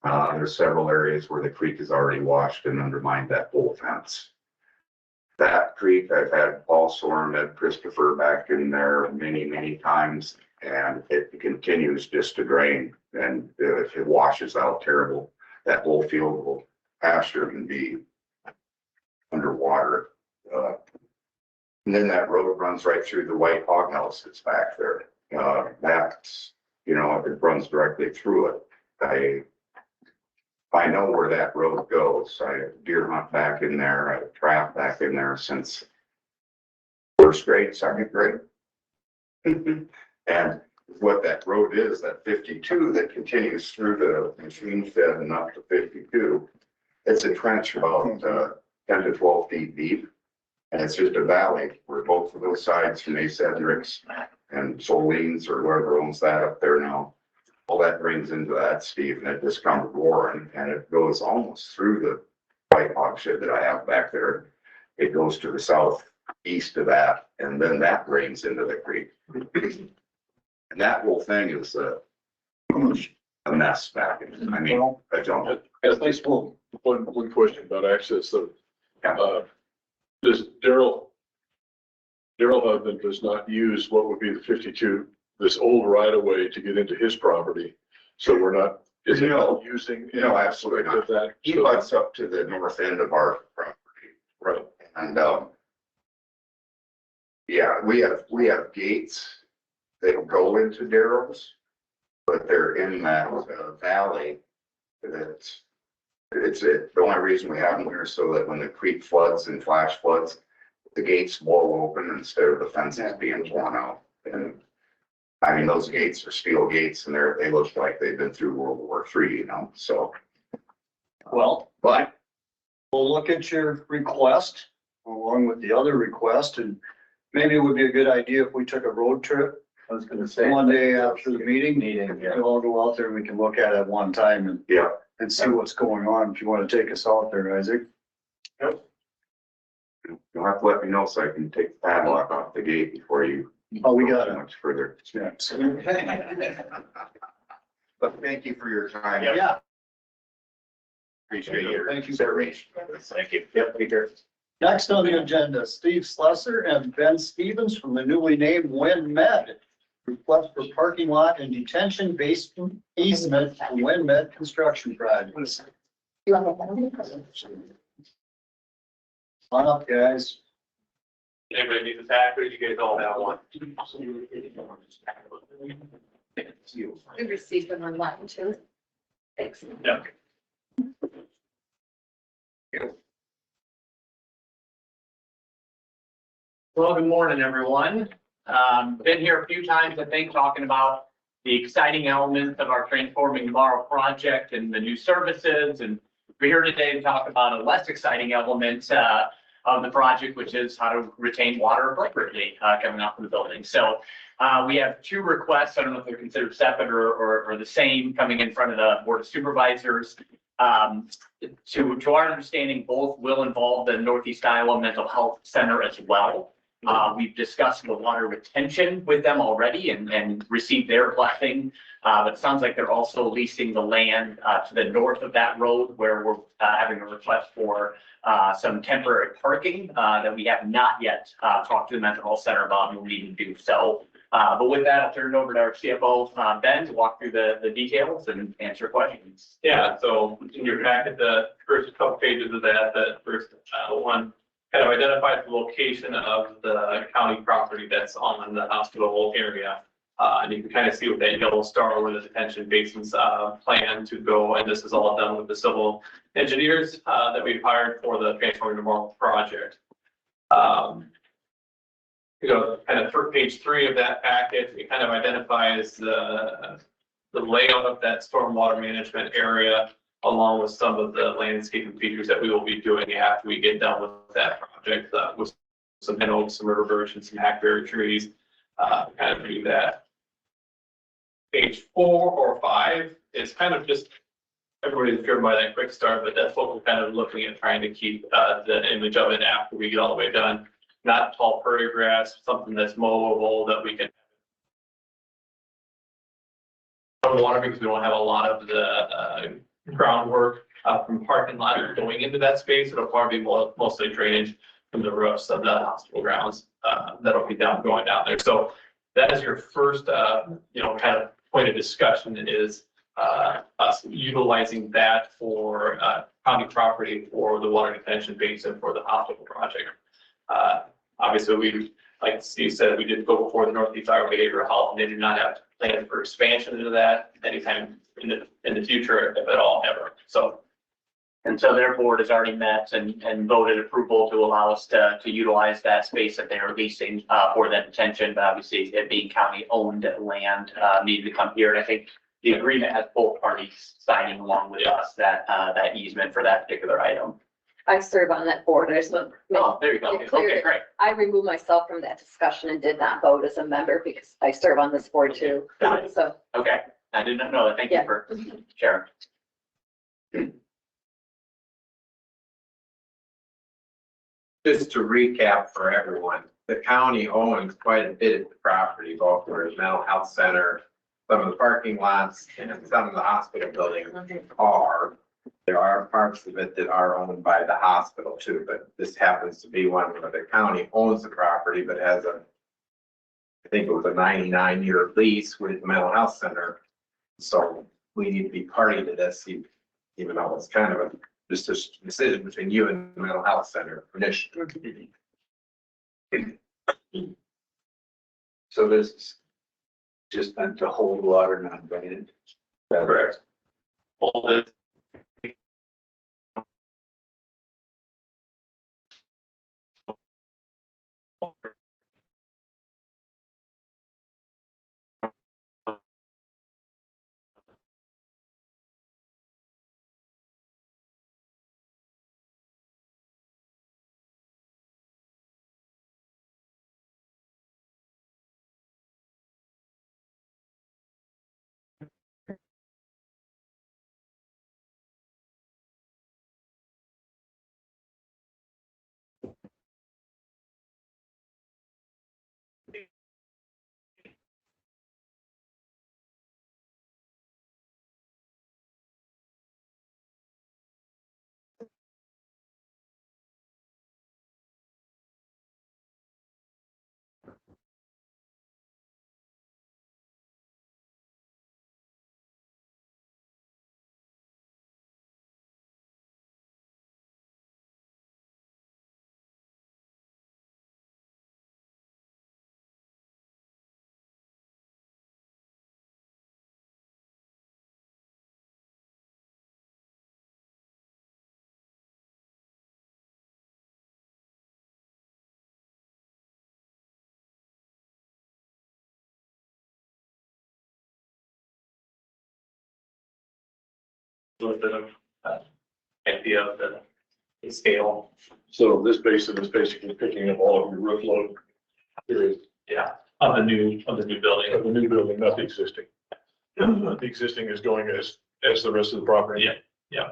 There's several areas where the creek has already washed and undermined that whole fence. That creek, I've had Paul Sorm, Ed Christopher back in there many, many times, and it continues just to drain, and if it washes out terrible, that whole field will pasture can be underwater. And then that road runs right through the White Hog House that's back there. That's, you know, it runs directly through it. I know where that road goes. I deer hunt back in there. I trap back in there since first grade, second grade. And what that road is, that 52 that continues through the machine shed and up to 52, it's a trench about 10 to 12 feet deep. And it's just a valley where both of those sides from Ace Hendricks and Soline's or whoever owns that up there now, all that brings into that, Steve, and it just comes roaring, and it goes almost through the White Hog shed that I have back there. It goes to the southeast of that, and then that drains into the creek. And that whole thing is a mess back in, I mean, I don't. At least one question about access, though. Does Daryl Hudman does not use what would be the 52, this old right of way to get into his property? So we're not, is it not using? No, absolutely not. Of that? He So- butts up to the north end of our property. Right. And, yeah, we have gates that go into Darrell's, but they're in that valley. The only reason we have them here is so that when the creek floods and flash floods, the gates blow open instead of the fences being torn out. And I mean, those gates are steel gates and they look like they've been through World War III, you know, so. Well, But we'll look at your request along with the other request, and maybe it would be a good idea if we took a road trip I was gonna say. one day after the meeting. Yeah. We'll all go out there and we can look at it one time yeah, and see what's going on. If you want to take us out there, Isaac. you'll have to let me know so I can take the padlock off the gate before you. Oh, we go got too it. much further. Yeah. But thank you for your time. Yeah. Appreciate your Thank you. consideration. Thank you. Yep, take care. Next on the agenda, Steve Slessor and Ben Stevens from the newly named Winn Med. Request for parking lot and detention basin easement for Winn Med construction project. You want to- On up, guys. Anybody need the package? You guys all have one. We received them online too. Thanks. Yeah. Well, good morning, everyone. Been here a few times, I think, talking about the exciting elements of our Transforming Tomorrow project and the new services. And we're here today to talk about a less exciting element of the project, which is how to retain water appropriately coming out from the building. So we have two requests. I don't know if they're considered separate or the same, coming in front of the Board of Supervisors. To our understanding, both will involve the Northeast Iowa Mental Health Center as well. We've discussed the water retention with them already and received their blessing. But it sounds like they're also leasing the land to the north of that road where we're having a request for some temporary parking that we have not yet talked to the mental health center about and we'll need to do so. But with that, I'll turn it over to our CFO, Ben, to walk through the details and answer questions. Yeah, so in your packet, the first couple pages of that first one kind of identifies the location of the county property that's on the hospital area. And you can kind of see with that yellow star where the detention basins plan to go, and this is all done with the civil engineers that we've hired for the Transforming Tomorrow project. Kind of for page 3 of that packet, it kind of identifies the layout of that stormwater management area, along with some of the landscaping features that we will be doing after we get done with that project, with some pin oaks, some river birch, and some hackberry trees, kind of do that. Page 4 or 5 is kind of just, everybody's driven by that quick start, but that's what we're kind of looking at, trying to keep the image of it after we get all the way done. Not tall prairie grass, something that's mowable that we can water, because we don't have a lot of the groundwork from parking lot going into that space. It'll probably be mostly drainage from the roofs of the hospital grounds, that'll be going down there. So that is your first, kind of point of discussion is, us utilizing that for, county property for the water detention basin for the hospital project. Obviously, we, like Steve said, we did go before the Northeast Iowa Behavioral Health, and they do not have plans for expansion into that anytime in the future, if at all, ever. So. And so their board has already met and voted approval to allow us to utilize that space that they are leasing, for that detention, but obviously it being county owned land, needed to come here. And I think the agreement has both parties signing along with us that easement for that particular item. I serve on that board. I just want to Oh, there you go. make it clear Okay, that great. I removed myself from that discussion and did not vote as a member because I serve on this board too. Got it. So, Okay, I did not know that. Thank you Yeah. for sharing. Just to recap for everyone, the county owns quite a bit of the property, both for the mental health center, some of the parking lots, and some of the hospital buildings are. There are parts of it that are owned by the hospital too, but this happens to be one where the county owns the property, but has I think it was a 99-year lease with the mental health center. So we need to be party to this, even though it's kind of just a decision between you and the mental health center. So this is just meant to hold water, not drain it. Correct. Hold it. A little bit of idea of the scale. So this basin is basically picking up all of your roof load. Yeah, of the new building. Of the new building, not the existing. The existing is going as the rest of the property. Yeah.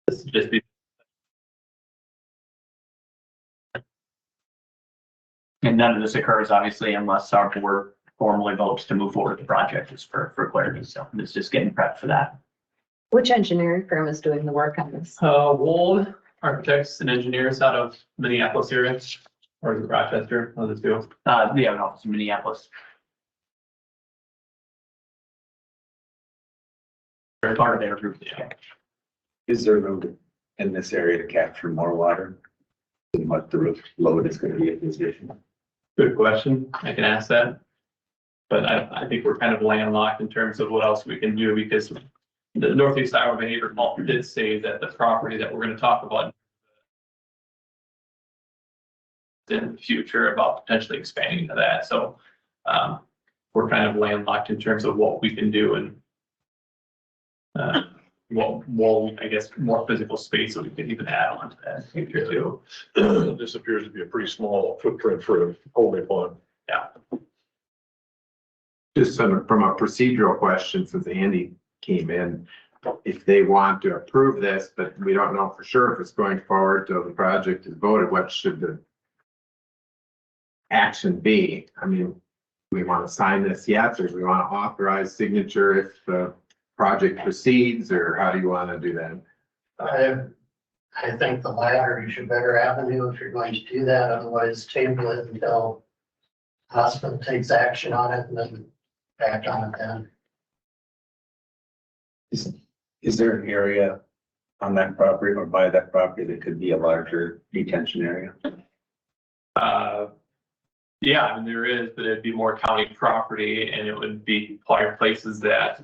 This is just the. And none of this occurs obviously unless our board formally votes to move forward with the project, just for clarity. So it's just getting prepped for that. which engineering firm is doing the work on this? Wold Architects and Engineers out of Minneapolis area, or is it Rochester, one of the two? We have an office in Minneapolis. They're part of their group, yeah. Is there room in this area to capture more water than what the roof load is going to be at this station? Good question. I can ask that. But I think we're kind of landlocked in terms of what else we can do, because the Northeast Iowa Behavioral Health did say that the property that we're going to talk about in the future about potentially expanding to that. So we're kind of landlocked in terms of what we can do, and more, I guess, more physical space that we could even add on to that in the future too. This appears to be a pretty small footprint for a holding pond. Yeah. Just from a procedural question, since Andy came in, if they want to approve this, but we don't know for sure if it's going forward till the project is voted, what should the action be? I mean, do we want to sign this yet, or do we want to authorize signature if the project proceeds, or how do you want to do that? I think the latter is a better avenue if you're going to do that, otherwise table it until hospital takes action on it and then act on it then. Is there an area on that property or by that property that could be a larger detention area? Yeah, I mean, there is, but it'd be more county property and it would be places that,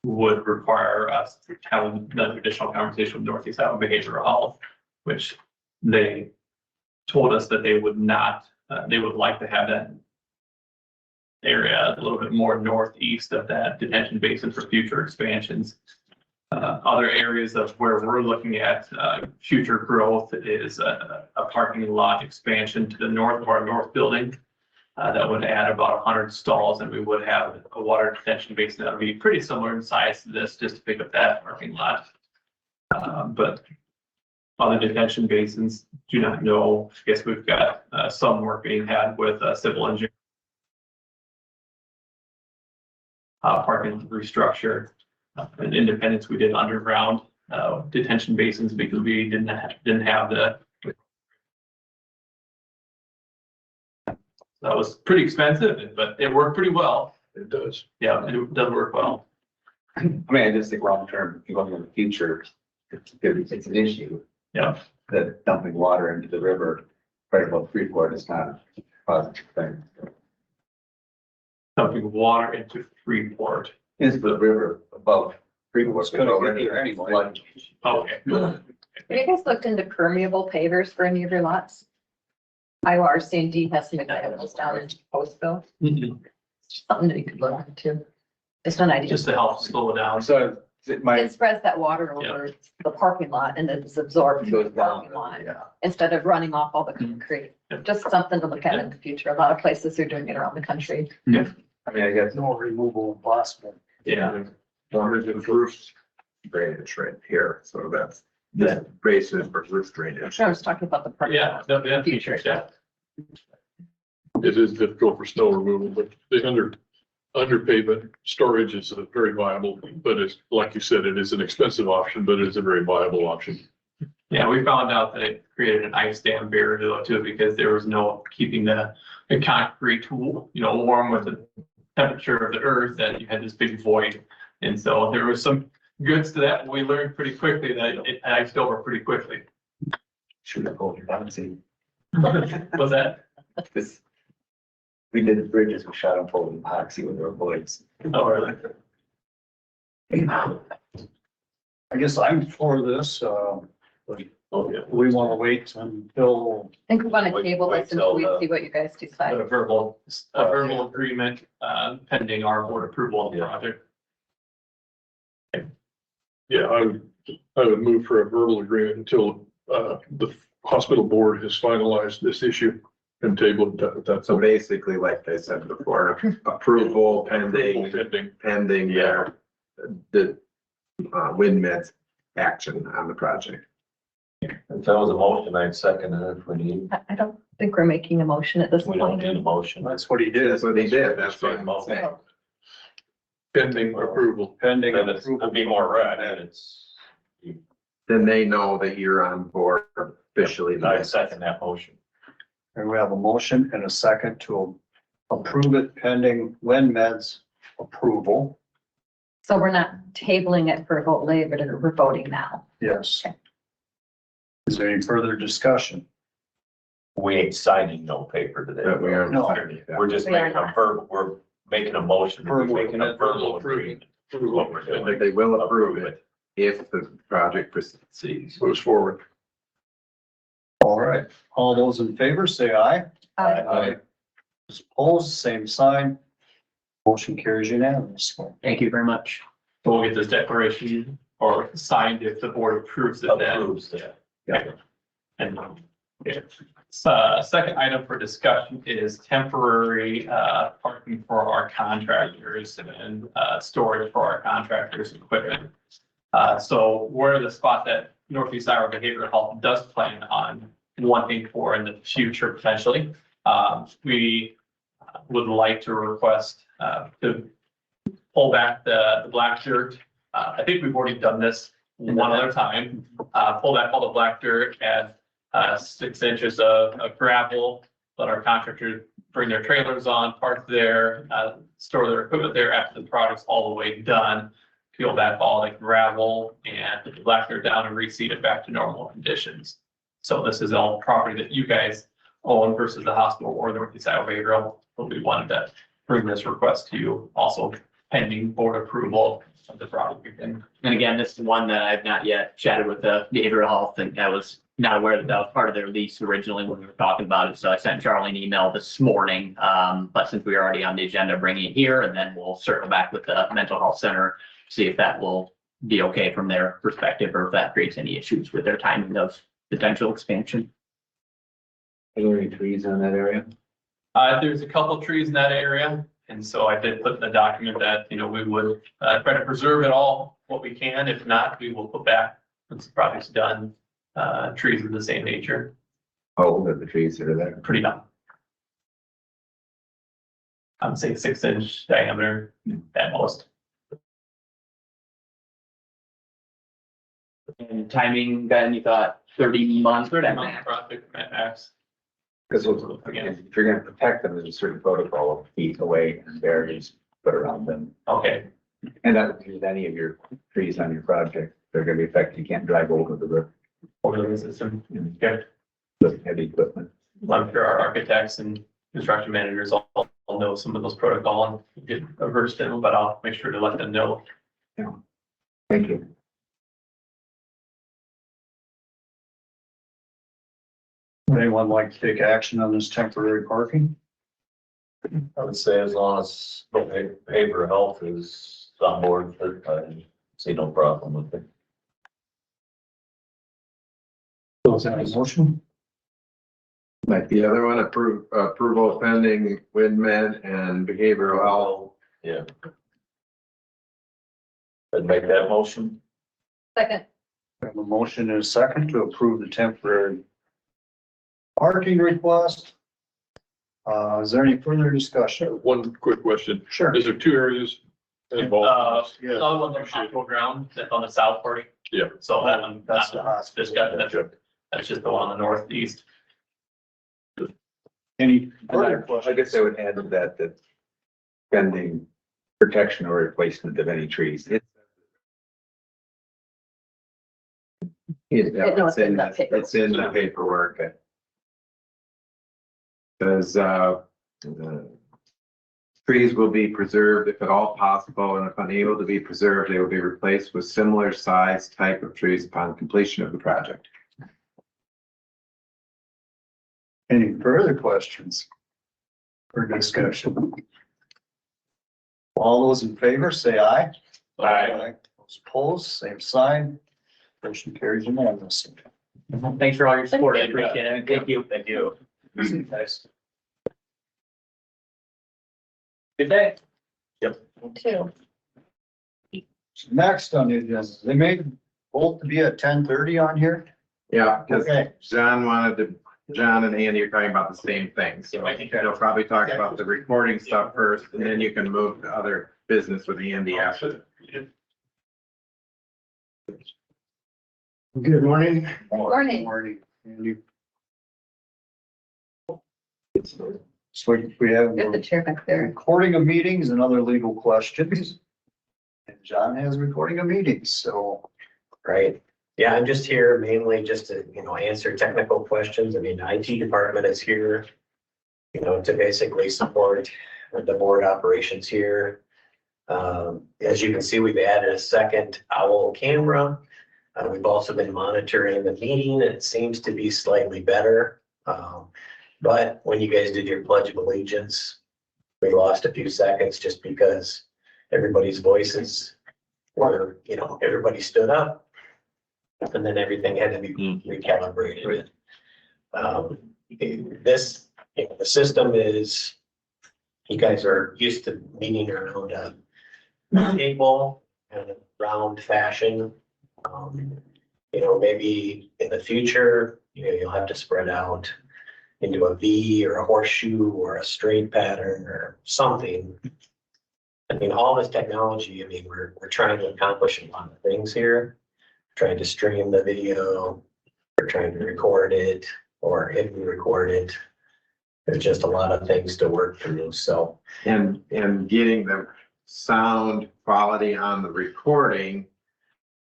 would require us to have another additional conversation with Northeast Iowa Behavioral Health, which they told us that they would not, they would like to have that area a little bit more northeast of that detention basin for future expansions. Other areas of where we're looking at future growth is a parking lot expansion to the north of our north building. That would add about 100 stalls, and we would have a water detention basin that would be pretty similar in size to this, just to pick up that parking lot. But other detention basins, do not know. I guess we've got some work being had with civil engineer. Parking lot restructure. In Independence, we did underground detention basins because we didn't have the. That was pretty expensive, but it worked pretty well. It does. Yeah, it does work well. I mean, I just think long term, going in the future, it's an issue. Yeah. That dumping water into the river right above Freeport is not a positive thing. Dumping water into Freeport. Is the river above Freeport? It's gonna get there anyway. Flood. Okay. Have you guys looked into permeable pavers for any of your lots? Iowa RC&D has some examples down in Postville. Something that you could look into. It's an idea. Just to help slow it down. So it might. It spreads that water over the parking lot and it's absorbed through the parking lot instead of running off all the concrete. Just something to look at in the future. A lot of places are doing it around the country. I mean, I guess No removal possible. Yeah. Water's improved drainage right here, so that's the basis for roof drainage. I was talking about the parking Yeah, lot. that features, yeah. It is difficult for snow removal, but the underpavement storage is a very viable, but it's, like you said, it is an expensive option, but it is a very viable option. Yeah, we found out that it created an ice dam barrier though too, because there was no keeping the concrete, warm with the temperature of the earth, that you had this big void. And so there was some goods to that. We learned pretty quickly that it iced over pretty quickly. should have called it bouncing. Was that? This, we did the bridges, we shot them full of epoxy with our boys. Oh, really? I guess I'm for this, we want to wait until, I think we want to Wait- table wait this until we till see what you guys decide. A verbal agreement, pending our board approval of the project. Yeah, I would move for a verbal agreement until, the hospital board has finalized this issue and tabled that. That's So basically, like I said before, approval pending, pending. their, the, Winn Med action on the project. If that was a motion, I'd second it if we need. I don't think we're making a motion at this We don't need a point. motion. that's what he did, That's what they did, that's what I'm saying. Pending approval. pending Then it's, approval. it'd be more red, and it's, Then they know that you're on board officially. I'd second that motion. And we have a motion and a second to approve it pending Winn Med's approval. So we're not tabling it for a vote later, we're voting now. Yes. Is there any further discussion? We ain't signing no paper today. That we are. No. We're just We are making a not. verbal, we're making a motion. We're Verbal. making a verbal agreement. What we're doing. They will approve it if the project proceeds. Moves forward. All right, all those in favor, say aye. Those opposed, same sign. Motion carries unanimously. Thank you very much. So we'll get this declaration or signed if the board approves it then. Approves that. And second item for discussion is temporary parking for our contractors and storage for our contractors' equipment. So we're the spot that Northeast Iowa Behavioral Health does plan on wanting for in the future potentially. We would like to request to pull back the black dirt. I think we've already done this one at a time. Pull back all the black dirt, add 6 inches of gravel, let our contractor bring their trailers on, park there, store their equipment there after the project's all the way done. Peel back all the gravel and put the black dirt down and reseed it back to normal conditions. So this is all property that you guys own versus the hospital or the Northeast Iowa Behavioral. But we wanted to bring this request to you, also pending board approval of the project. And again, this is one that I've not yet chatted with the behavioral health, and I was not aware that that was part of their lease originally when we were talking about it. So I sent Charlie an email this morning. But since we were already on the agenda, bringing it here, and then we'll circle back with the mental health center, see if that will be okay from their perspective, or if that creates any issues with their timing of potential expansion. Are there any trees in that area? There's a couple trees in that area. And so I did put in the document that, we would try to preserve it all, what we can. If not, we will put back, once the project's done, trees of the same nature. How old are the trees that are there? Pretty young. I would say 6-inch diameter at most. And timing, Ben, you thought 30 months or that max? Project max. Because if you're gonna protect them, there's a certain protocol of feet away and barriers put around them. Okay, And that would use any of your trees on your project. They're gonna be affected. You can't drive over the river over the system. Okay. with heavy equipment. I'm sure our architects and construction managers all know some of those protocol and get versed in them, but I'll make sure to let them know. Thank you. Would anyone like to take action on this temporary parking? I would say as long as behavioral health is on board, I see no problem with it. So is that a motion? Like the other one, approval pending Winn Med and behavioral health. Yeah. I'd make that motion. Second. We have a motion and a second to approve the temporary parking request. Is there any further discussion? One quick question. Sure. Is there 2 areas involved? Yeah. Another one's on hospital ground, that's on the south part. Yeah. So that one, That's the hospital. that's just the one on the northeast. Any further I questions? guess I would add to that, that pending protection or replacement of any trees. It's in the paperwork. It's in the paperwork. Says, trees will be preserved if at all possible, and if unable to be preserved, they will be replaced with similar size type of trees upon completion of the project. Any further questions or discussion? All those in favor, say aye. Aye. Those opposed, same sign. Motion carries unanimously. Thanks for all your support. I Thank you. appreciate it. Thank you. Thank you. Guys. Good day. Two. Next on the agenda, they made both to be at 10:30 on here. Yeah, because Okay. John and Andy are talking about the same thing, so they'll probably talk about the recording stuff first, and then you can move to other business with Andy after. Good morning. Morning. Morning. Andy. So we have Get the chair back there. recording of meetings and other legal questions. And John has recording of meetings, so. Right. Yeah, I'm just here mainly just to, answer technical questions. I mean, the IT department is here, to basically support the board operations here. As you can see, we've added a second owl camera. We've also been monitoring the meeting. It seems to be slightly better. But when you guys did your pledge of allegiance, we lost a few seconds just because everybody's voices were, everybody stood up. And then everything had to be recalibrated. This, the system is, you guys are used to meeting around a table in a round fashion. Maybe in the future, you'll have to spread out into a V or a horseshoe or a straight pattern or something. I mean, all this technology, we're trying to accomplish a lot of things here. trying to stream the video, or trying to record it, or if we record it. There's just a lot of things to work through, so. And getting the sound quality on the recording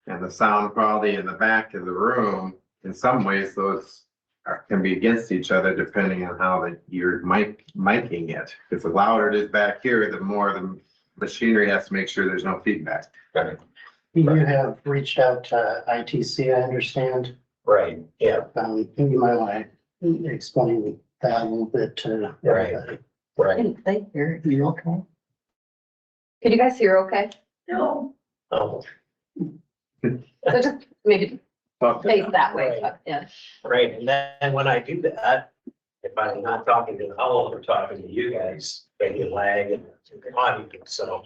and the sound quality in the back of the room, in some ways, those can be against each other depending on how you're miking it. Because the louder it is back here, the more the machinery has to make sure there's no feedback. You have reached out to ITC, I understand. Right, yeah, You might want to explain that a little bit to everybody. right. Didn't they hear? You okay? Can you guys hear okay? Oh, So just maybe face that way, but yeah. right, and then when I do that, if I'm not talking to the owl or talking to you guys, they can lag and audio, so.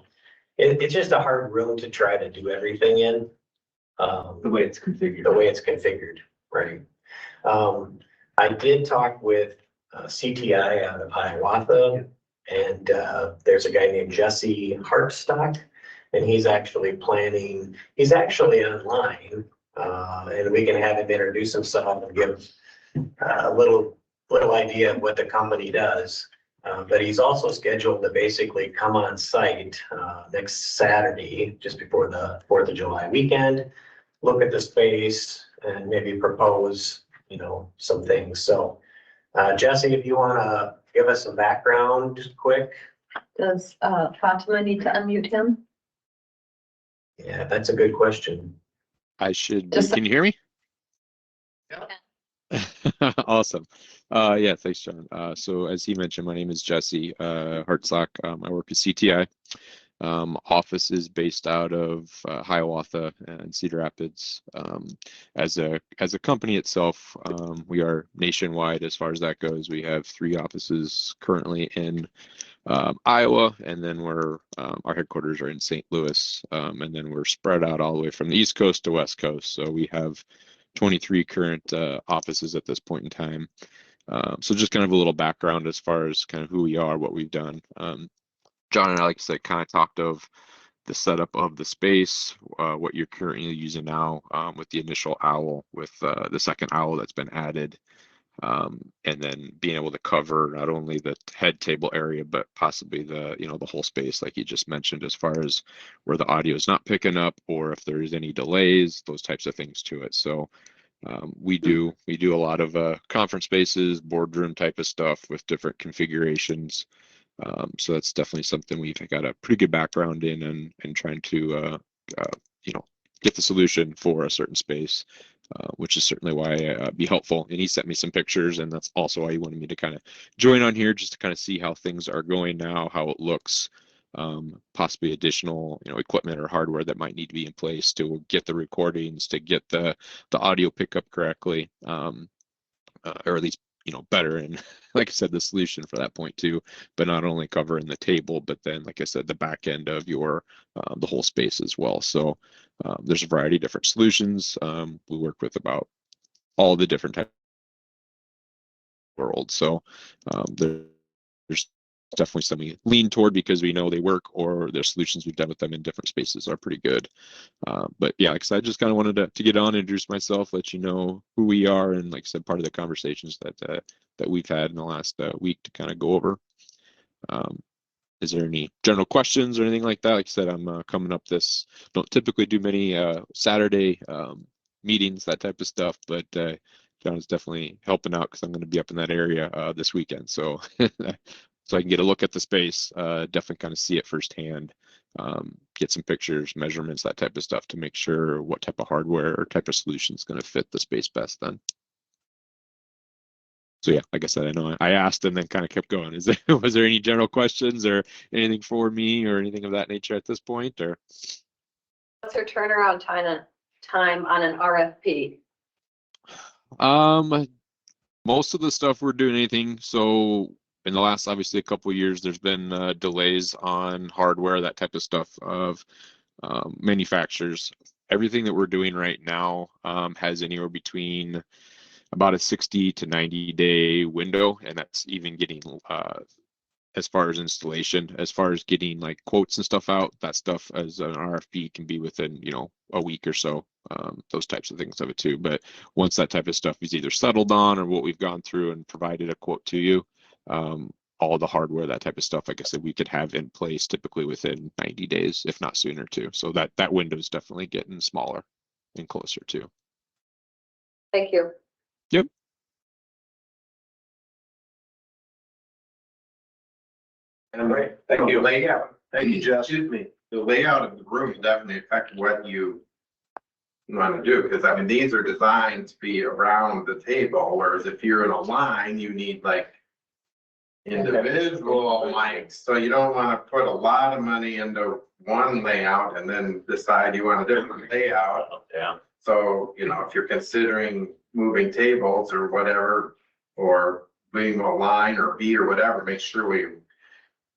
It's just a hard room to try to do everything in. The way it's configured. The way it's configured, right? I did talk with CTI out of Hiawatha, and there's a guy named Jesse Hartstock, and he's actually planning, he's actually online, and we can have him introduce himself and give a little idea of what the company does. But he's also scheduled to basically come on site next Saturday, just before the 4th of July weekend, look at the space and maybe propose, some things. So Jesse, if you want to give us some background, just quick. Does Fatima need to unmute him? Yeah, that's a good question. I should, Just- can you hear me? Awesome. Yeah, thanks, John. So as he mentioned, my name is Jesse Hartsock. I work at CTI. Office is based out of Hiawatha and Cedar Rapids. As a company itself, we are nationwide as far as that goes. We have 3 offices currently in Iowa, and then our headquarters are in St. Louis, and then we're spread out all the way from the East Coast to West Coast. So we have 23 current offices at this point in time. So just kind of a little background as far as kind of who we are, what we've done. John and I, like I said, kind of talked of the setup of the space, what you're currently using now with the initial owl, with the second owl that's been added, and then being able to cover not only the head table area, but possibly the whole space, like you just mentioned, as far as where the audio is not picking up or if there's any delays, those types of things to it. So we do a lot of conference spaces, boardroom type of stuff with different configurations. So that's definitely something we've got a pretty good background in, and trying to get the solution for a certain space, which is certainly why be helpful. And he sent me some pictures, and that's also why he wanted me to kind of join on here, just to kind of see how things are going now, how it looks, possibly additional equipment or hardware that might need to be in place to get the recordings, to get the audio pickup correctly, or at least better, and like I said, the solution for that point too, but not only covering the table, but then, like I said, the back end of your the whole space as well. So there's a variety of different solutions. We work with about all the different types of world. So there's definitely something we lean toward because we know they work, or the solutions we've done with them in different spaces are pretty good. But yeah, like I said, I just kind of wanted to get on, introduce myself, let you know who we are, and like I said, part of the conversations that we've had in the last week to kind of go over. Is there any general questions or anything like that? Like I said, I'm coming up don't typically do many Saturday meetings, that type of stuff, but John is definitely helping out because I'm going to be up in that area this weekend. So so I can get a look at the space, definitely kind of see it firsthand, get some pictures, measurements, that type of stuff to make sure what type of hardware or type of solution is going to fit the space best then. So yeah, like I said, I know I asked and then kind of kept going. Was there any general questions or anything for me or anything of that nature at this point, or? What's your turnaround time on an RFP? Most of the stuff we're doing anything. So in the last, obviously, a couple of years, there's been delays on hardware, that type of stuff of manufacturers. Everything that we're doing right now has anywhere between about a 60 to 90 day window, and that's even getting as far as installation, as far as getting like quotes and stuff out. That stuff as an RFP can be within a week or so those types of things of it too. But once that type of stuff is either settled on or what we've gone through and provided a quote to you, all the hardware, that type of stuff, like I said, we could have in place typically within 90 days, if not sooner too. So that window is definitely getting smaller and closer too. Thank you. Yep. And thank you. Layout. Thank you, Jess. Excuse me. The layout of the room definitely affects what you want to do, because I mean, these are designed to be around the table, whereas if you're in a line, you need like individual mics. So you don't want to put a lot of money into one layout and then decide you want a different layout. Yeah. So, you know, if you're considering moving tables or whatever, or being a line or B or whatever, make sure we're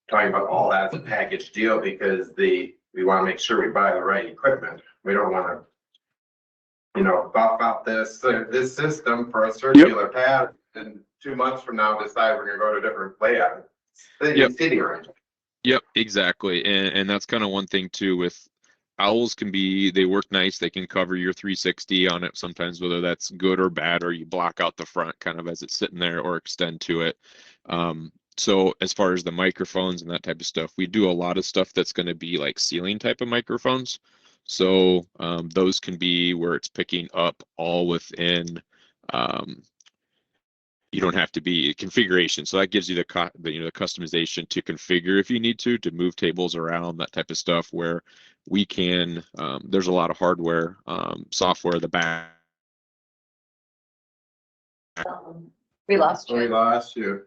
talking about all that as a package deal, because we want to make sure we buy the right equipment. We don't want to, you know, buff out this system for a circular path and 2 months from now decide we're gonna go to a different layout. City range. Yep, exactly. And that's kind of one thing too with owls they work nice. They can cover your 360 on it sometimes, whether that's good or bad, or you block out the front kind of as it's sitting there or extend to it. So as far as the microphones and that type of stuff, we do a lot of stuff that's going to be like ceiling type of microphones. So those can be where it's picking up all within, you don't have to be configuration. So that gives you the customization to configure if you need to move tables around, that type of stuff, where we can, there's a lot of hardware, software, the back. We lost We you. lost you.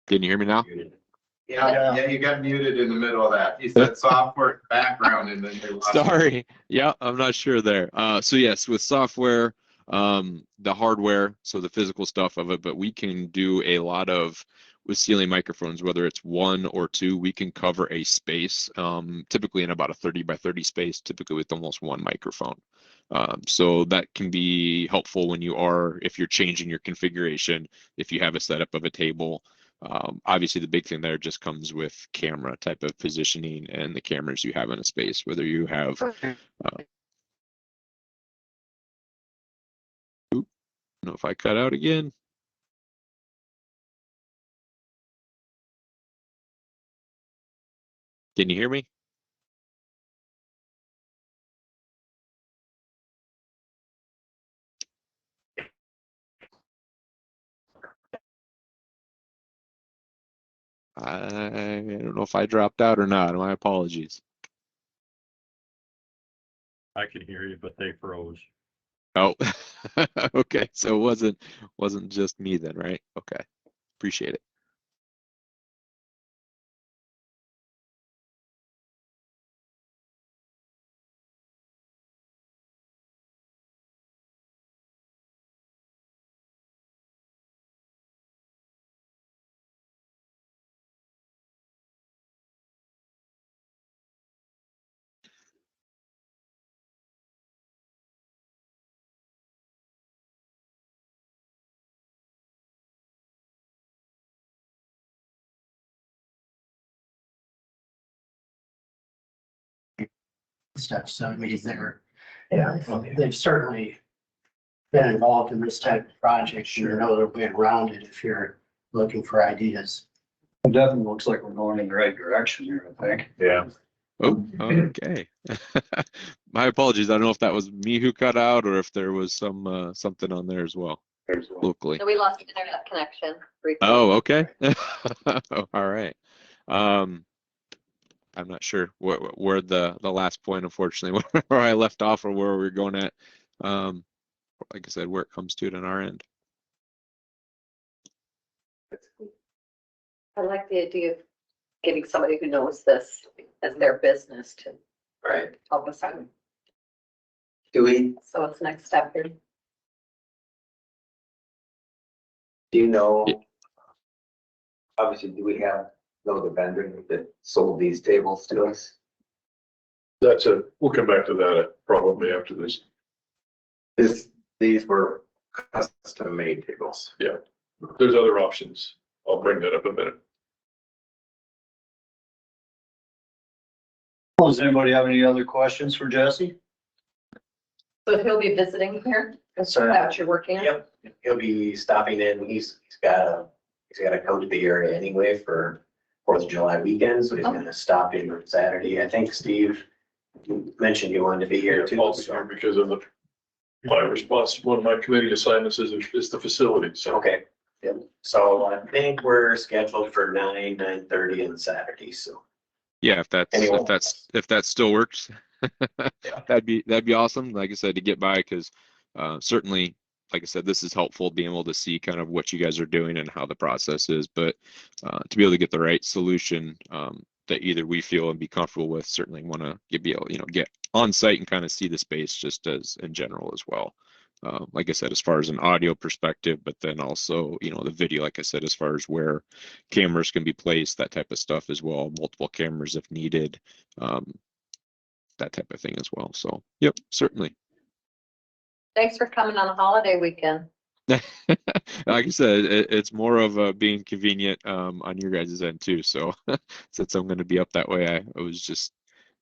Can you hear me now? Yeah, you got muted in the middle of that. You said software background and then they lost you. Sorry. Yeah, I'm not sure there. So yes, with software, the hardware, so the physical stuff of it, but we can do a lot of with ceiling microphones, whether it's 1 or 2, we can cover a space, typically in about a 30 by 30 space, typically with almost 1 microphone. So that can be helpful when if you're changing your configuration, if you have a setup of a table. Obviously the big thing there just comes with camera type of positioning and the cameras you have in a space, whether you have, I don't know if I cut out again. Can you hear me? I don't know if I dropped out or not. My apologies. I can hear you, but they froze. Oh, okay. So it wasn't just me then, right? Okay. Appreciate it. Stuff, so I mean, they've certainly been involved in this type of project, you know their way around it if you're looking for ideas. It definitely looks like we're going in the right direction here, I think. Yeah. Oh, okay. My apologies. I don't know if that was me who cut out or if there was something on there as well locally. So we lost internet connection briefly. Oh, okay. All right. I'm not sure where the last point, unfortunately, where I left off or where we're going at. Like I said, where it comes to it on our end. I like the idea of getting somebody who knows this as their business to Right. help us out. Do we, So what's the next step here? do you know? Obviously, do we know the vendor that sold these tables to us? We'll come back to that probably after this. These were custom made tables. Yeah, there's other options. I'll bring that up in a minute. Does anybody have any other questions for Jesse? So he'll be visiting here? Is So- that what you're working on? Yep, he'll be stopping in. He's gotta come to the area anyway for 4th of July weekend, so he's gonna stop in on Saturday. I think Steve you mentioned you wanted to be here too. Also here because of my response, one of my committee assignments is the facility, so. Okay, yep. So I think we're scheduled for 9:30 on Saturday, so. Yeah, if that still works, Yeah. that'd be awesome. Like I said, to get by, because certainly, like I said, this is helpful being able to see kind of what you guys are doing and how the process is. But to be able to get the right solution that either we feel and be comfortable with, certainly want to be able, get on site and kind of see the space just as in general as well. Like I said, as far as an audio perspective, but then also, the video, like I said, as far as where cameras can be placed, that type of stuff as well, multiple cameras if needed, that type of thing as well. So, yep, certainly. Thanks for coming on a holiday weekend. Like I said, it's more of being convenient on your guys' end too. So since I'm going to be up that way, I was just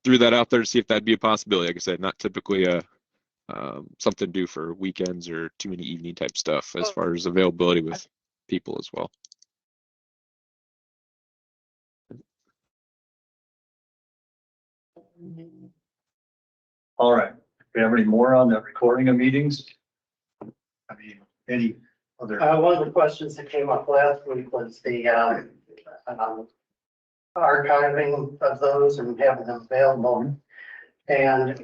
threw that out there to see if that'd be a possibility. Like I said, not typically something to do for weekends or too many evening type stuff as far as availability with people as well. All right. Do we have any more on the recording of meetings? I mean, any other? One of the questions that came up last week was the, archiving of those and having them available. And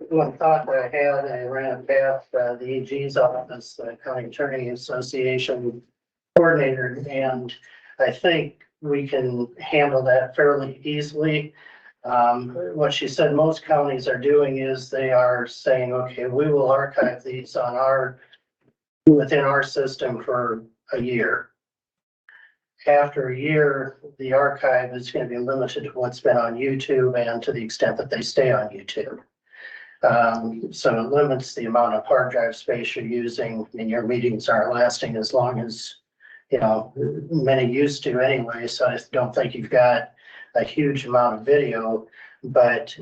one thought that I had, I ran it past the AG's office, the County Attorney Association coordinator, and I think we can handle that fairly easily. What she said most counties are doing is they are saying, okay, we will archive these on within our system for a year. After a year, the archive is going to be limited to what's been on YouTube and to the extent that they stay on YouTube. So it limits the amount of hard drive space you're using, and your meetings aren't lasting as long as, many used to anyway. So I don't think you've got a huge amount of video, but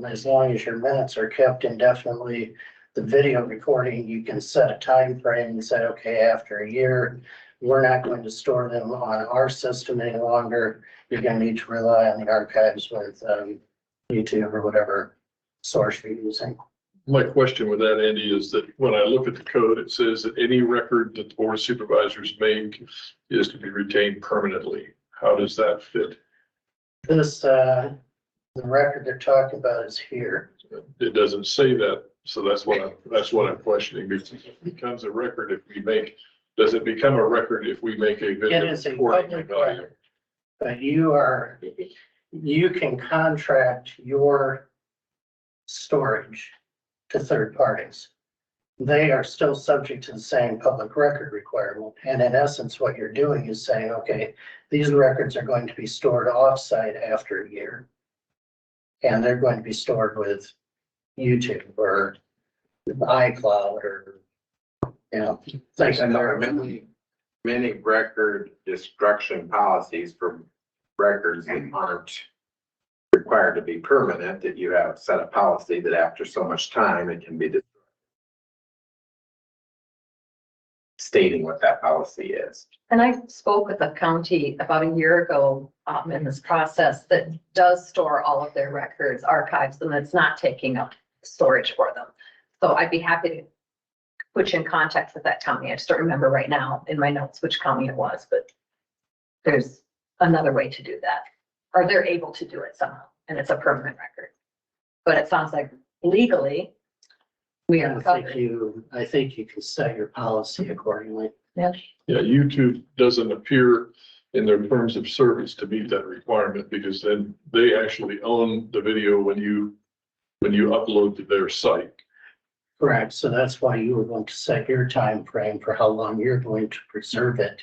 as long as your minutes are kept indefinitely, the video recording, you can set a time frame and say, okay, after a year, we're not going to store them on our system any longer. You're going to need to rely on the archives with YouTube or whatever source you're using. My question with that, Andy, is that when I look at the code, it says that any record that the board of supervisors make is to be retained permanently. How does that fit? This, the record they're talking about is here. It doesn't say that, so that's what I'm questioning. Because it becomes a record if we make, does it become a record if we make a It video is a recording public of audio? record, but you can contract your storage to third parties. They are still subject to the same public record requirement. And in essence, what you're doing is saying, okay, these records are going to be stored offsite after a year. And they're going to be stored with YouTube or iCloud or, things like And there are that. many record destruction policies for records that aren't required to be permanent, that you have set a policy that after so much time, it can be destroyed. Stating what that policy is. And I spoke with a county about a year ago in this process that does store all of their records, archives, and it's not taking up storage for them. So I'd be happy to put you in contact with that county. I just don't remember right now in my notes which county it was, but there's another way to do that. Or they're able to do it somehow, and it's a permanent record. But it sounds like legally, we are covered. I think you can set your policy accordingly. Yeah. Yeah, YouTube doesn't appear in their terms of service to meet that requirement because then they actually own the video when you upload to their site. Correct. So that's why you were going to set your time frame for how long you're going to preserve it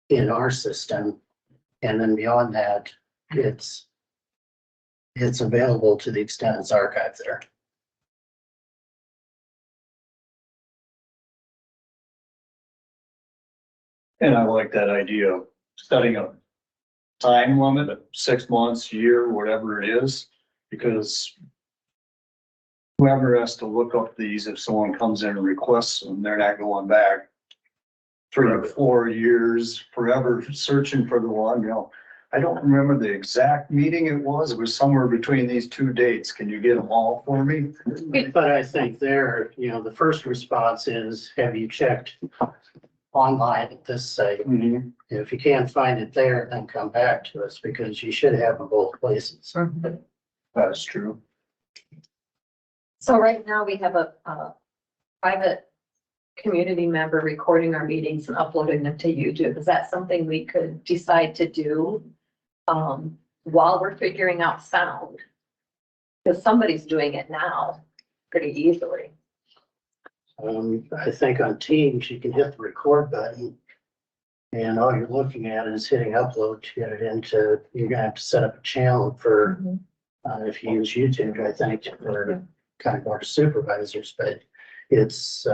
in our system. And then beyond that, it's available to the extent it's archived there. And I like that idea of setting a time limit of 6 months, year, whatever it is. Because whoever has to look up these, if someone comes in and requests them, they're not going back 3 or 4 years forever searching for the one, you know. I don't remember the exact meeting it was somewhere between these two dates. Can you get them all for me? But I think there, you know, the first response is, have you checked online at this site? If you can't find it there, then come back to us because you should have them both places. That's true. So right now we have a private community member recording our meetings and uploading them to YouTube. Is that something we could decide to do while we're figuring out sound? Because somebody's doing it now pretty easily. I think on Teams, you can hit the record button. And all you're looking at is hitting upload to get it into, you're gonna have to set up a channel for, if you use YouTube, I think, for kind of more supervisors, but it's,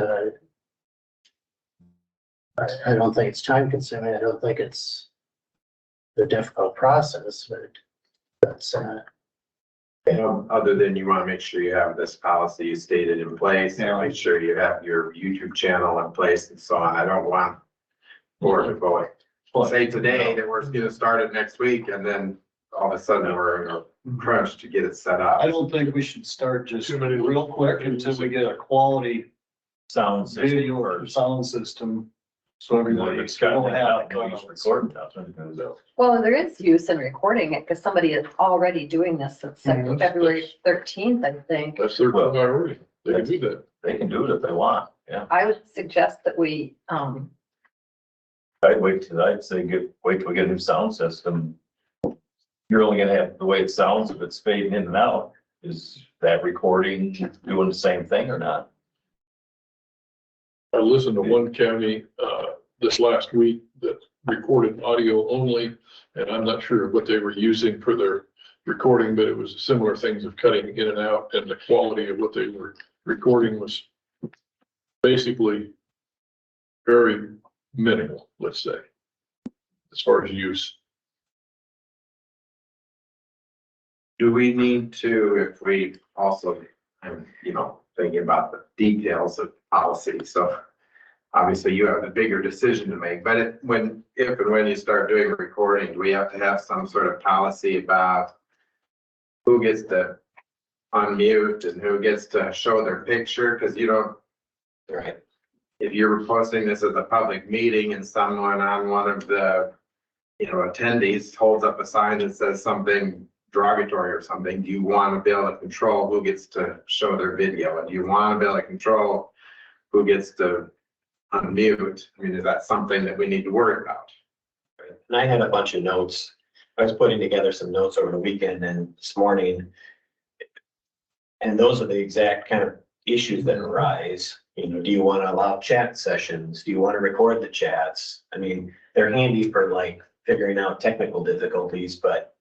I don't think it's time consuming. I don't think it's a difficult process, but that's, Other than you want to make sure you have this policy stated in place, and make sure you have your YouTube channel in place and so on. I don't want more to go. Well, say today that we're gonna start it next week and then all of a sudden we're in a crunch to get it set up. I don't think we should start just real quick until we get a quality Sound system video or first. sound system. So everybody It's got don't to have have to recording stuff. Well, there is use in recording it because somebody is already doing this since Mhm. February 13th, I think. That's their priority. They can do that. They can do it if they want, yeah. I would suggest that we, I'd say wait till we get a new sound system. You're only gonna have, the way it sounds, if it's fading in and out, is that recording doing the same thing or not? I listened to one county, this last week that recorded audio only, and I'm not sure what they were using for their recording, but it was similar things of cutting in and out, and the quality of what they were recording was basically very minimal, let's say, as far as use. Do we need to, if we also, you know, thinking about the details of policy, so obviously you have the bigger decision to make, but if and when you start doing recording, do we have to have some sort of policy about who gets to unmute and who gets to show their picture? Because you don't, Right. if you're posting this as a public meeting and someone on one of the, you know, attendees holds up a sign that says something derogatory or something, do you want to be able to control who gets to show their video? And do you want to be able to control who gets to unmute? I mean, is that something that we need to worry about? And I had a bunch of notes. I was putting together some notes over the weekend and this morning. And those are the exact kind of issues that arise. You know, do you want to allow chat sessions? Do you want to record the chats? I mean, they're handy for like figuring out technical difficulties, but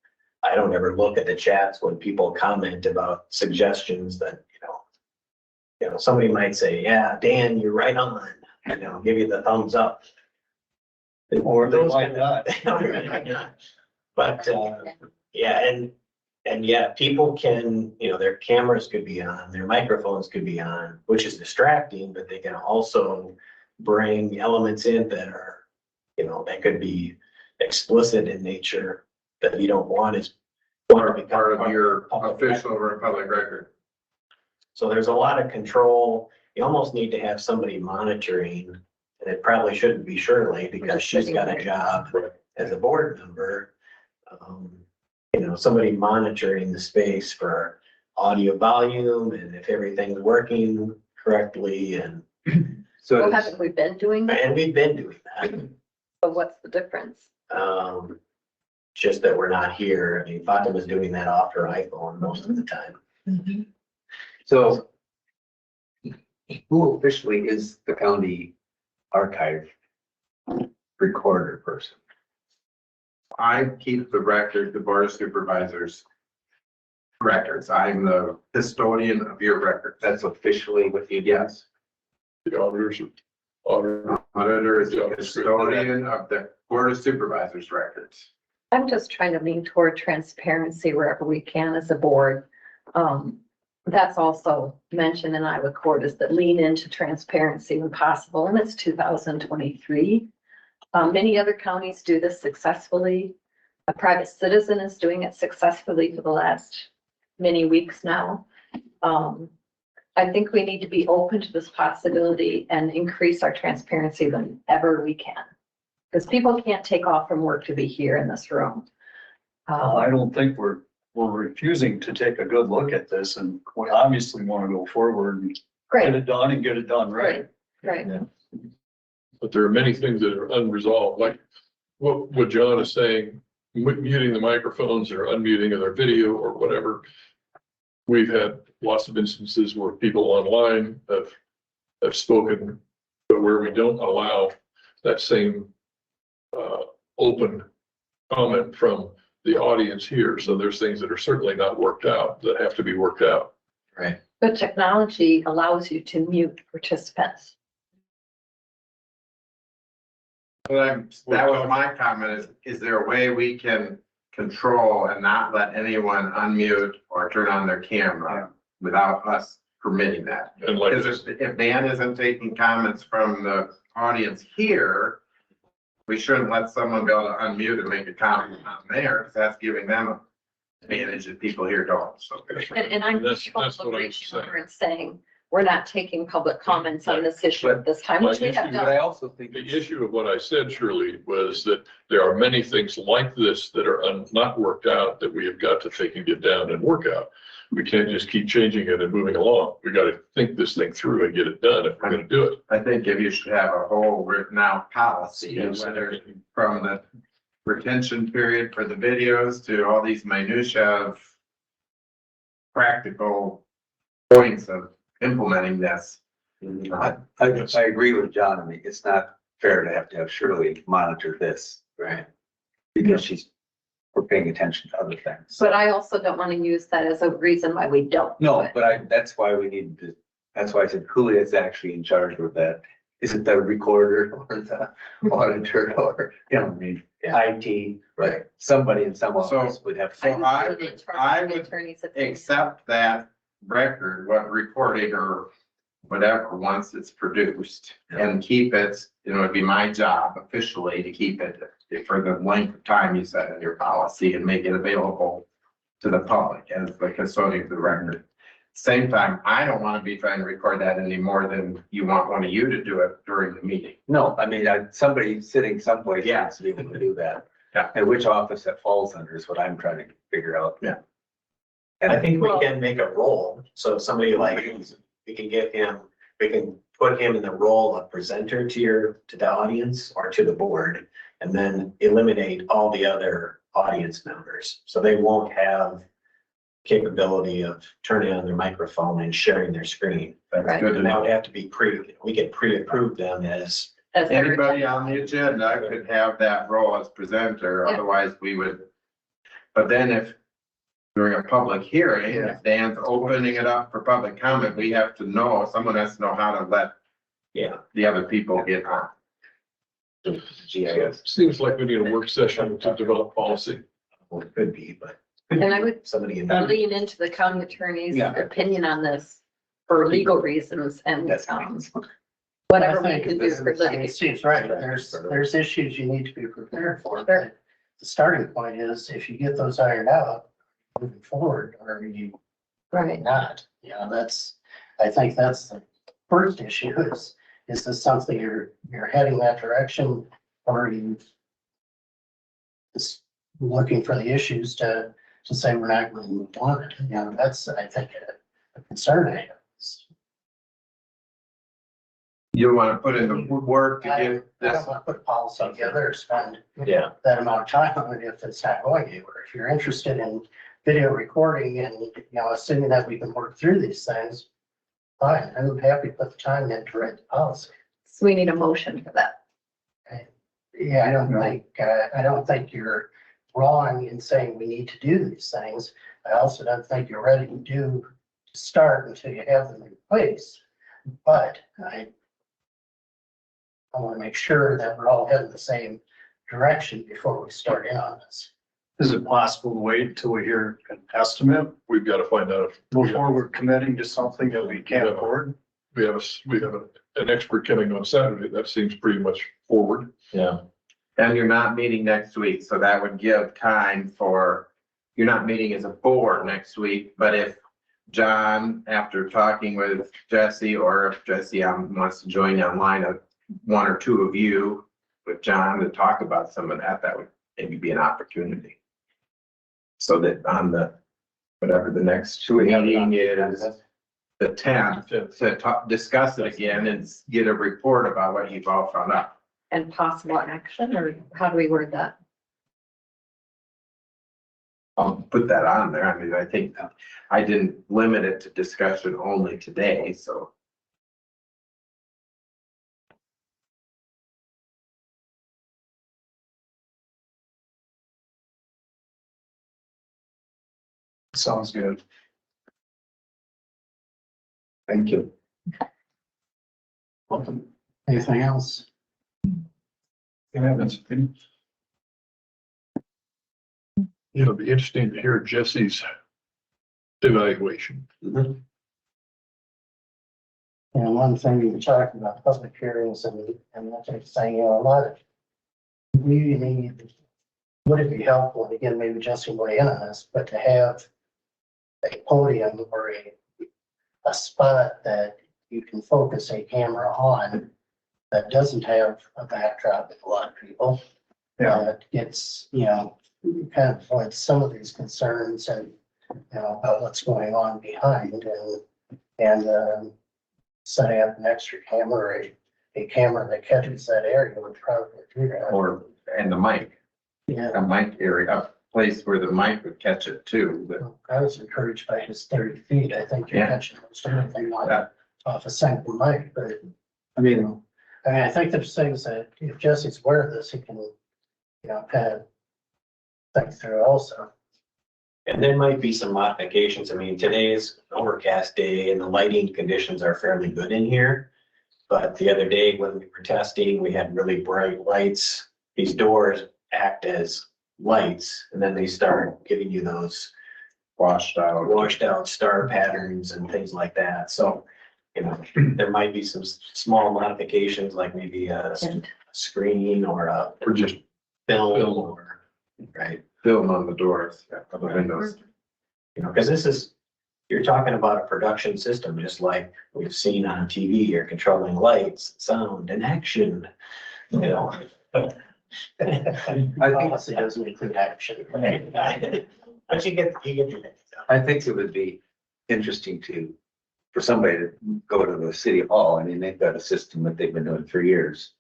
I don't ever look at the chats when people comment about suggestions that, you know, somebody might say, yeah, Dan, you're right on, you know, give you the thumbs up. Or they Those might kind not. But, yeah, and yeah, people can, you know, their cameras could be on, their microphones could be on, which is distracting, but they can also bring elements in that are, you know, that could be explicit in nature that you don't want as Part of your official or public record. So there's a lot of control. You almost need to have somebody monitoring, and it probably shouldn't be Shirley because she's got a job as a board member. You know, somebody monitoring the space for audio volume and if everything's working correctly and. well, haven't we been doing that? And we've been doing that. So what's the difference? Just that we're not here. I mean, Fatima's doing that off her iPhone most of the time. So who officially is the county archive recorder person? I keep the record, the board of supervisors records. I'm the custodian of your record. That's officially what you do? Yes. The auditors, auditor. Auditor is the custodian of the board of supervisors records. I'm just trying to lean toward transparency wherever we can as a board. That's also mentioned in Iowa court, is that lean into transparency when possible, and it's 2023. Many other counties do this successfully. A private citizen is doing it successfully for the last many weeks now. I think we need to be open to this possibility and increase our transparency whenever we can. Because people can't take off from work to be here in this room. I don't think we're refusing to take a good look at this, and we obviously want to go forward and get Great, it done and get it done right. right. But there are many things that are unresolved, like what John is saying, muting the microphones or unmuting of their video or whatever. We've had lots of instances where people online have spoken, but where we don't allow that same open comment from the audience here. So there's things that are certainly not worked out that have to be worked out. Right. But technology allows you to mute participants. That was my comment, is there a way we can control and not let anyone unmute or turn on their camera without us permitting that? And like, Because if Dan isn't taking comments from the audience here, we shouldn't let someone be able to unmute and make a comment on there, because that's giving them an advantage that people here don't, so. And I'm That's what I'm reaching over and saying, we're not taking public comments on this issue at this time, My which we have issue- done. But I also think. the issue of what I said, Shirley, was that there are many things like this that are not worked out that we have got to take and get down and work out. We can't just keep changing it and moving along. We got to think this thing through and get it done if we're going to do it. I think if you should have a whole written out policy, and whether from the retention period for the videos to all these minutia of practical points of implementing this. I agree with John. I mean, it's not fair to have Shirley monitor this, right? Because we're paying attention to other things. But I also don't want to use that as a reason why we don't. do No, it. but that's why we need to, that's why I said who is actually in charge of that? Is it the recorder or the auditor or, you know, I mean, IT, right? Somebody in some office would have. So I would would attorneys if they- accept that record, what recording or whatever, once it's produced, and keep it, it'd be my job officially to keep it for the length of time you set in your policy and make it available to the public as the custodian of the record. Same time, I don't want to be trying to record that any more than you want one of you to do it during the meeting. No, I mean, somebody sitting someplace has to be able to do that. Yeah. And which office that falls under is what I'm trying to figure out. Yeah. And I think we can make a role, so if somebody like, we can put him in the role of presenter to the audience or to the board, and then eliminate all the other audience members, so they won't have capability of turning on their microphone and sharing their screen. Right. Good to And that know. would have to be we could pre-approve them as, as every- Anybody on the agenda could have that role as presenter, Yeah. otherwise we would. But then if during a public hearing, if Dan's opening it up for public comment, we have to know, someone has to know how to let the other people get on. GIS. Seems like we need a work session to develop policy. well, it could be, but. And I would Somebody in. lean into the county attorney's Yeah. opinion on this for legal reasons and, That's whatever we I think can do for I mean, litigation. Steve's right. There's issues you need to be prepared for. Sure. But the starting point is if you get those ironed out, moving forward, or you Right. not, I think that's the first issue is this something you're heading that direction, or are you just looking for the issues to say we're not going to move on it? That's, I think, a concern I have. You want to put in the work to I get don't this, want to put policy together or spend Yeah. that amount of time on it if it's not going anywhere. If you're interested in video recording and, assuming that we can work through these things, fine, I'm happy to put the time in to write the policy. So we need a motion for that. Yeah, I don't think you're wrong in saying we need to do these things. I also don't think you're ready to start until you have them in place. But I want to make sure that we're all heading the same direction before we start in on this. Is it possible to wait till we hear an estimate We've got to find out if before we're committing to something that we can't afford? we have an expert coming on Saturday. That seems pretty much forward. Yeah. And you're not meeting next week, so that would give time for, you're not meeting as a board next week, but if John, after talking with Jesse, or if Jesse wants to join online, one or two of you with John to talk about some of that, that would maybe be an opportunity. So that on the, whatever the next meeting is, the 10th, to discuss it again and get a report about what you've all found out. And possible action, or how do we word that? I'll put that on there. I mean, I think I didn't limit it to discussion only today, so. Sounds good. Thank you. Anything else? It'll be interesting to hear Jesse's evaluation. And one thing you talked about, public hearings and what they're saying, a lot of, we need, would it be helpful, and again, maybe Jesse will weigh in on this, but to have a podium or a spot that you can focus a camera on that doesn't have a backdrop with a lot of people. It's, kind of avoids some of these concerns and, about what's going on behind and setting up an extra camera, or a camera that catches that area would probably do that. And the mic, Yeah, a mic area, a place where the mic would catch it too, but. I was encouraged by his 30 feet. I think you're Yeah. catching most everything Yeah. off a single mic, but I think there's things that if Jesse's aware of this, he can, kind of think through also. And there might be some modifications. I mean, today is an overcast day and the lighting conditions are fairly good in here. But the other day when we were testing, we had really bright lights. These doors act as lights and then they start giving you those washed out star patterns and things like that. So, there might be some small modifications, like maybe a screen or a Or just film film. or, right? Film on the doors, on the windows. Because this is, you're talking about a production system, just like we've seen on TV. You're controlling lights, sound, and action. I policy doesn't include action. But you get the. I think it would be interesting for somebody to go to the city hall. I mean, they've got a system that they've been doing for years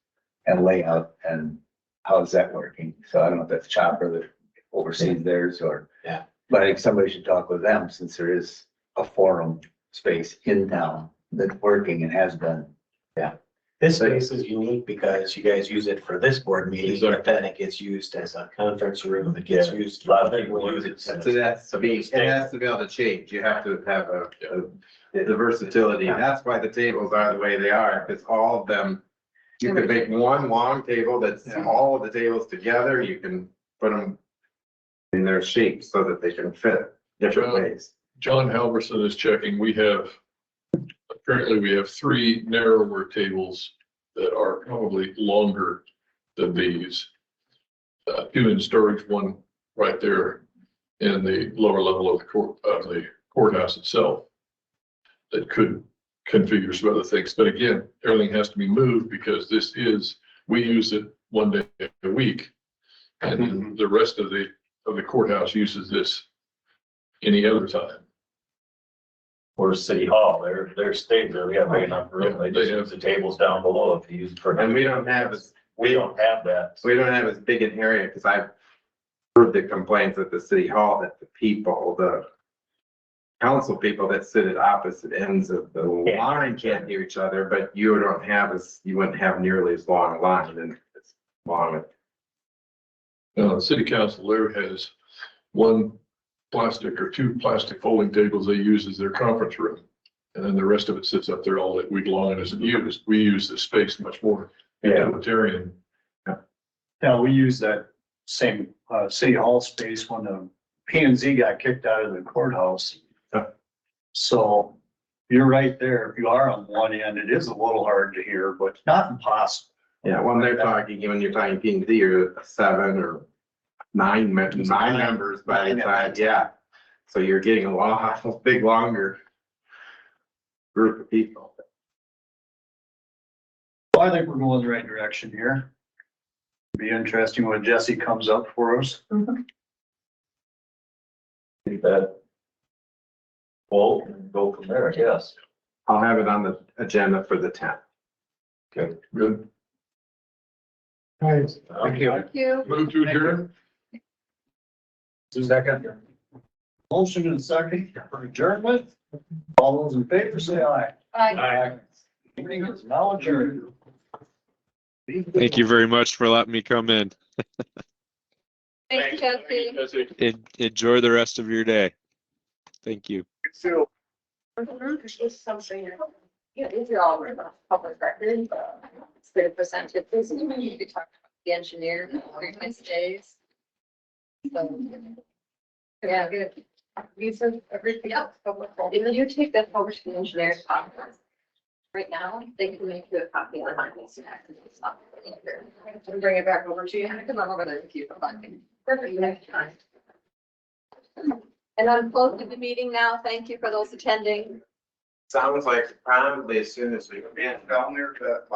and layout, and how's that working? So I don't know if that's Chopper that oversees theirs or. Yeah. But I think somebody should talk with them, since there is a forum space in town that's working and has been. This space is unique because you guys use it for this board meeting, but then it gets used as a conference room. It gets used. A lot of people use it. So that's to be, it has to be able to change. You have to have the versatility. That's why the tables are the way they are, because all of them, you can make one long table that's all of the tables together. You can put them in their shapes so that they can fit different ways. John Halverson is checking. Apparently we have 3 narrower tables that are probably longer than these. 2 in storage, 1 right there in the lower level of the courthouse itself. That could configure some other things. But again, everything has to be moved because we use it 1 day a week. And the rest of the courthouse uses this any other time. Or City Hall, they're staying there, we have big enough room, they just use the tables down below if you use it for. And we don't have as that. We don't have as big an area, because I've heard the complaints at the city hall that the council people that sit at opposite ends of the line can't hear each other, but you wouldn't have nearly as long a line, and it's long. The city council there has 1 plastic or 2 plastic folding tables they use as their conference room. And then the rest of it sits up there all week long and isn't used. We use this space much more utilitarian. Yeah, we use that same city hall space when the P and Z got kicked out of the courthouse. So you're right there. If you are on one end, it is a little hard to hear, but not impossible. Yeah, when they're talking, when you're talking P and Z, you're 7 or 9 members by the time, yeah. So you're getting a long, big, longer group of people. Well, I think we're going the right direction here. Be interesting what Jesse comes up for us. Keep that. Well, and go from there, I guess. I'll have it on the agenda for the 10th. Okay. Good. Thank you. Thank you. Move to adjourn. Second. Motion and second for adjournment. All those in favor say aye. Bye. Meeting is now adjourned. Thank you very much for letting me come in. Thank you, Jesse. Jesse. Enjoy the rest of your day. Thank you. It's something, yeah, these are all public record. It's been presented, this is when you talk about the engineer, previous days. So, yeah, good. These are everything else. If you take that over to the engineer's office right now, they can make you a copy of the findings. And bring it back over to you. I can run over there with you. Perfect, next time. And I'm closing the meeting now. Thank you for those attending. Sounds like probably as soon as we. Yeah, down there to that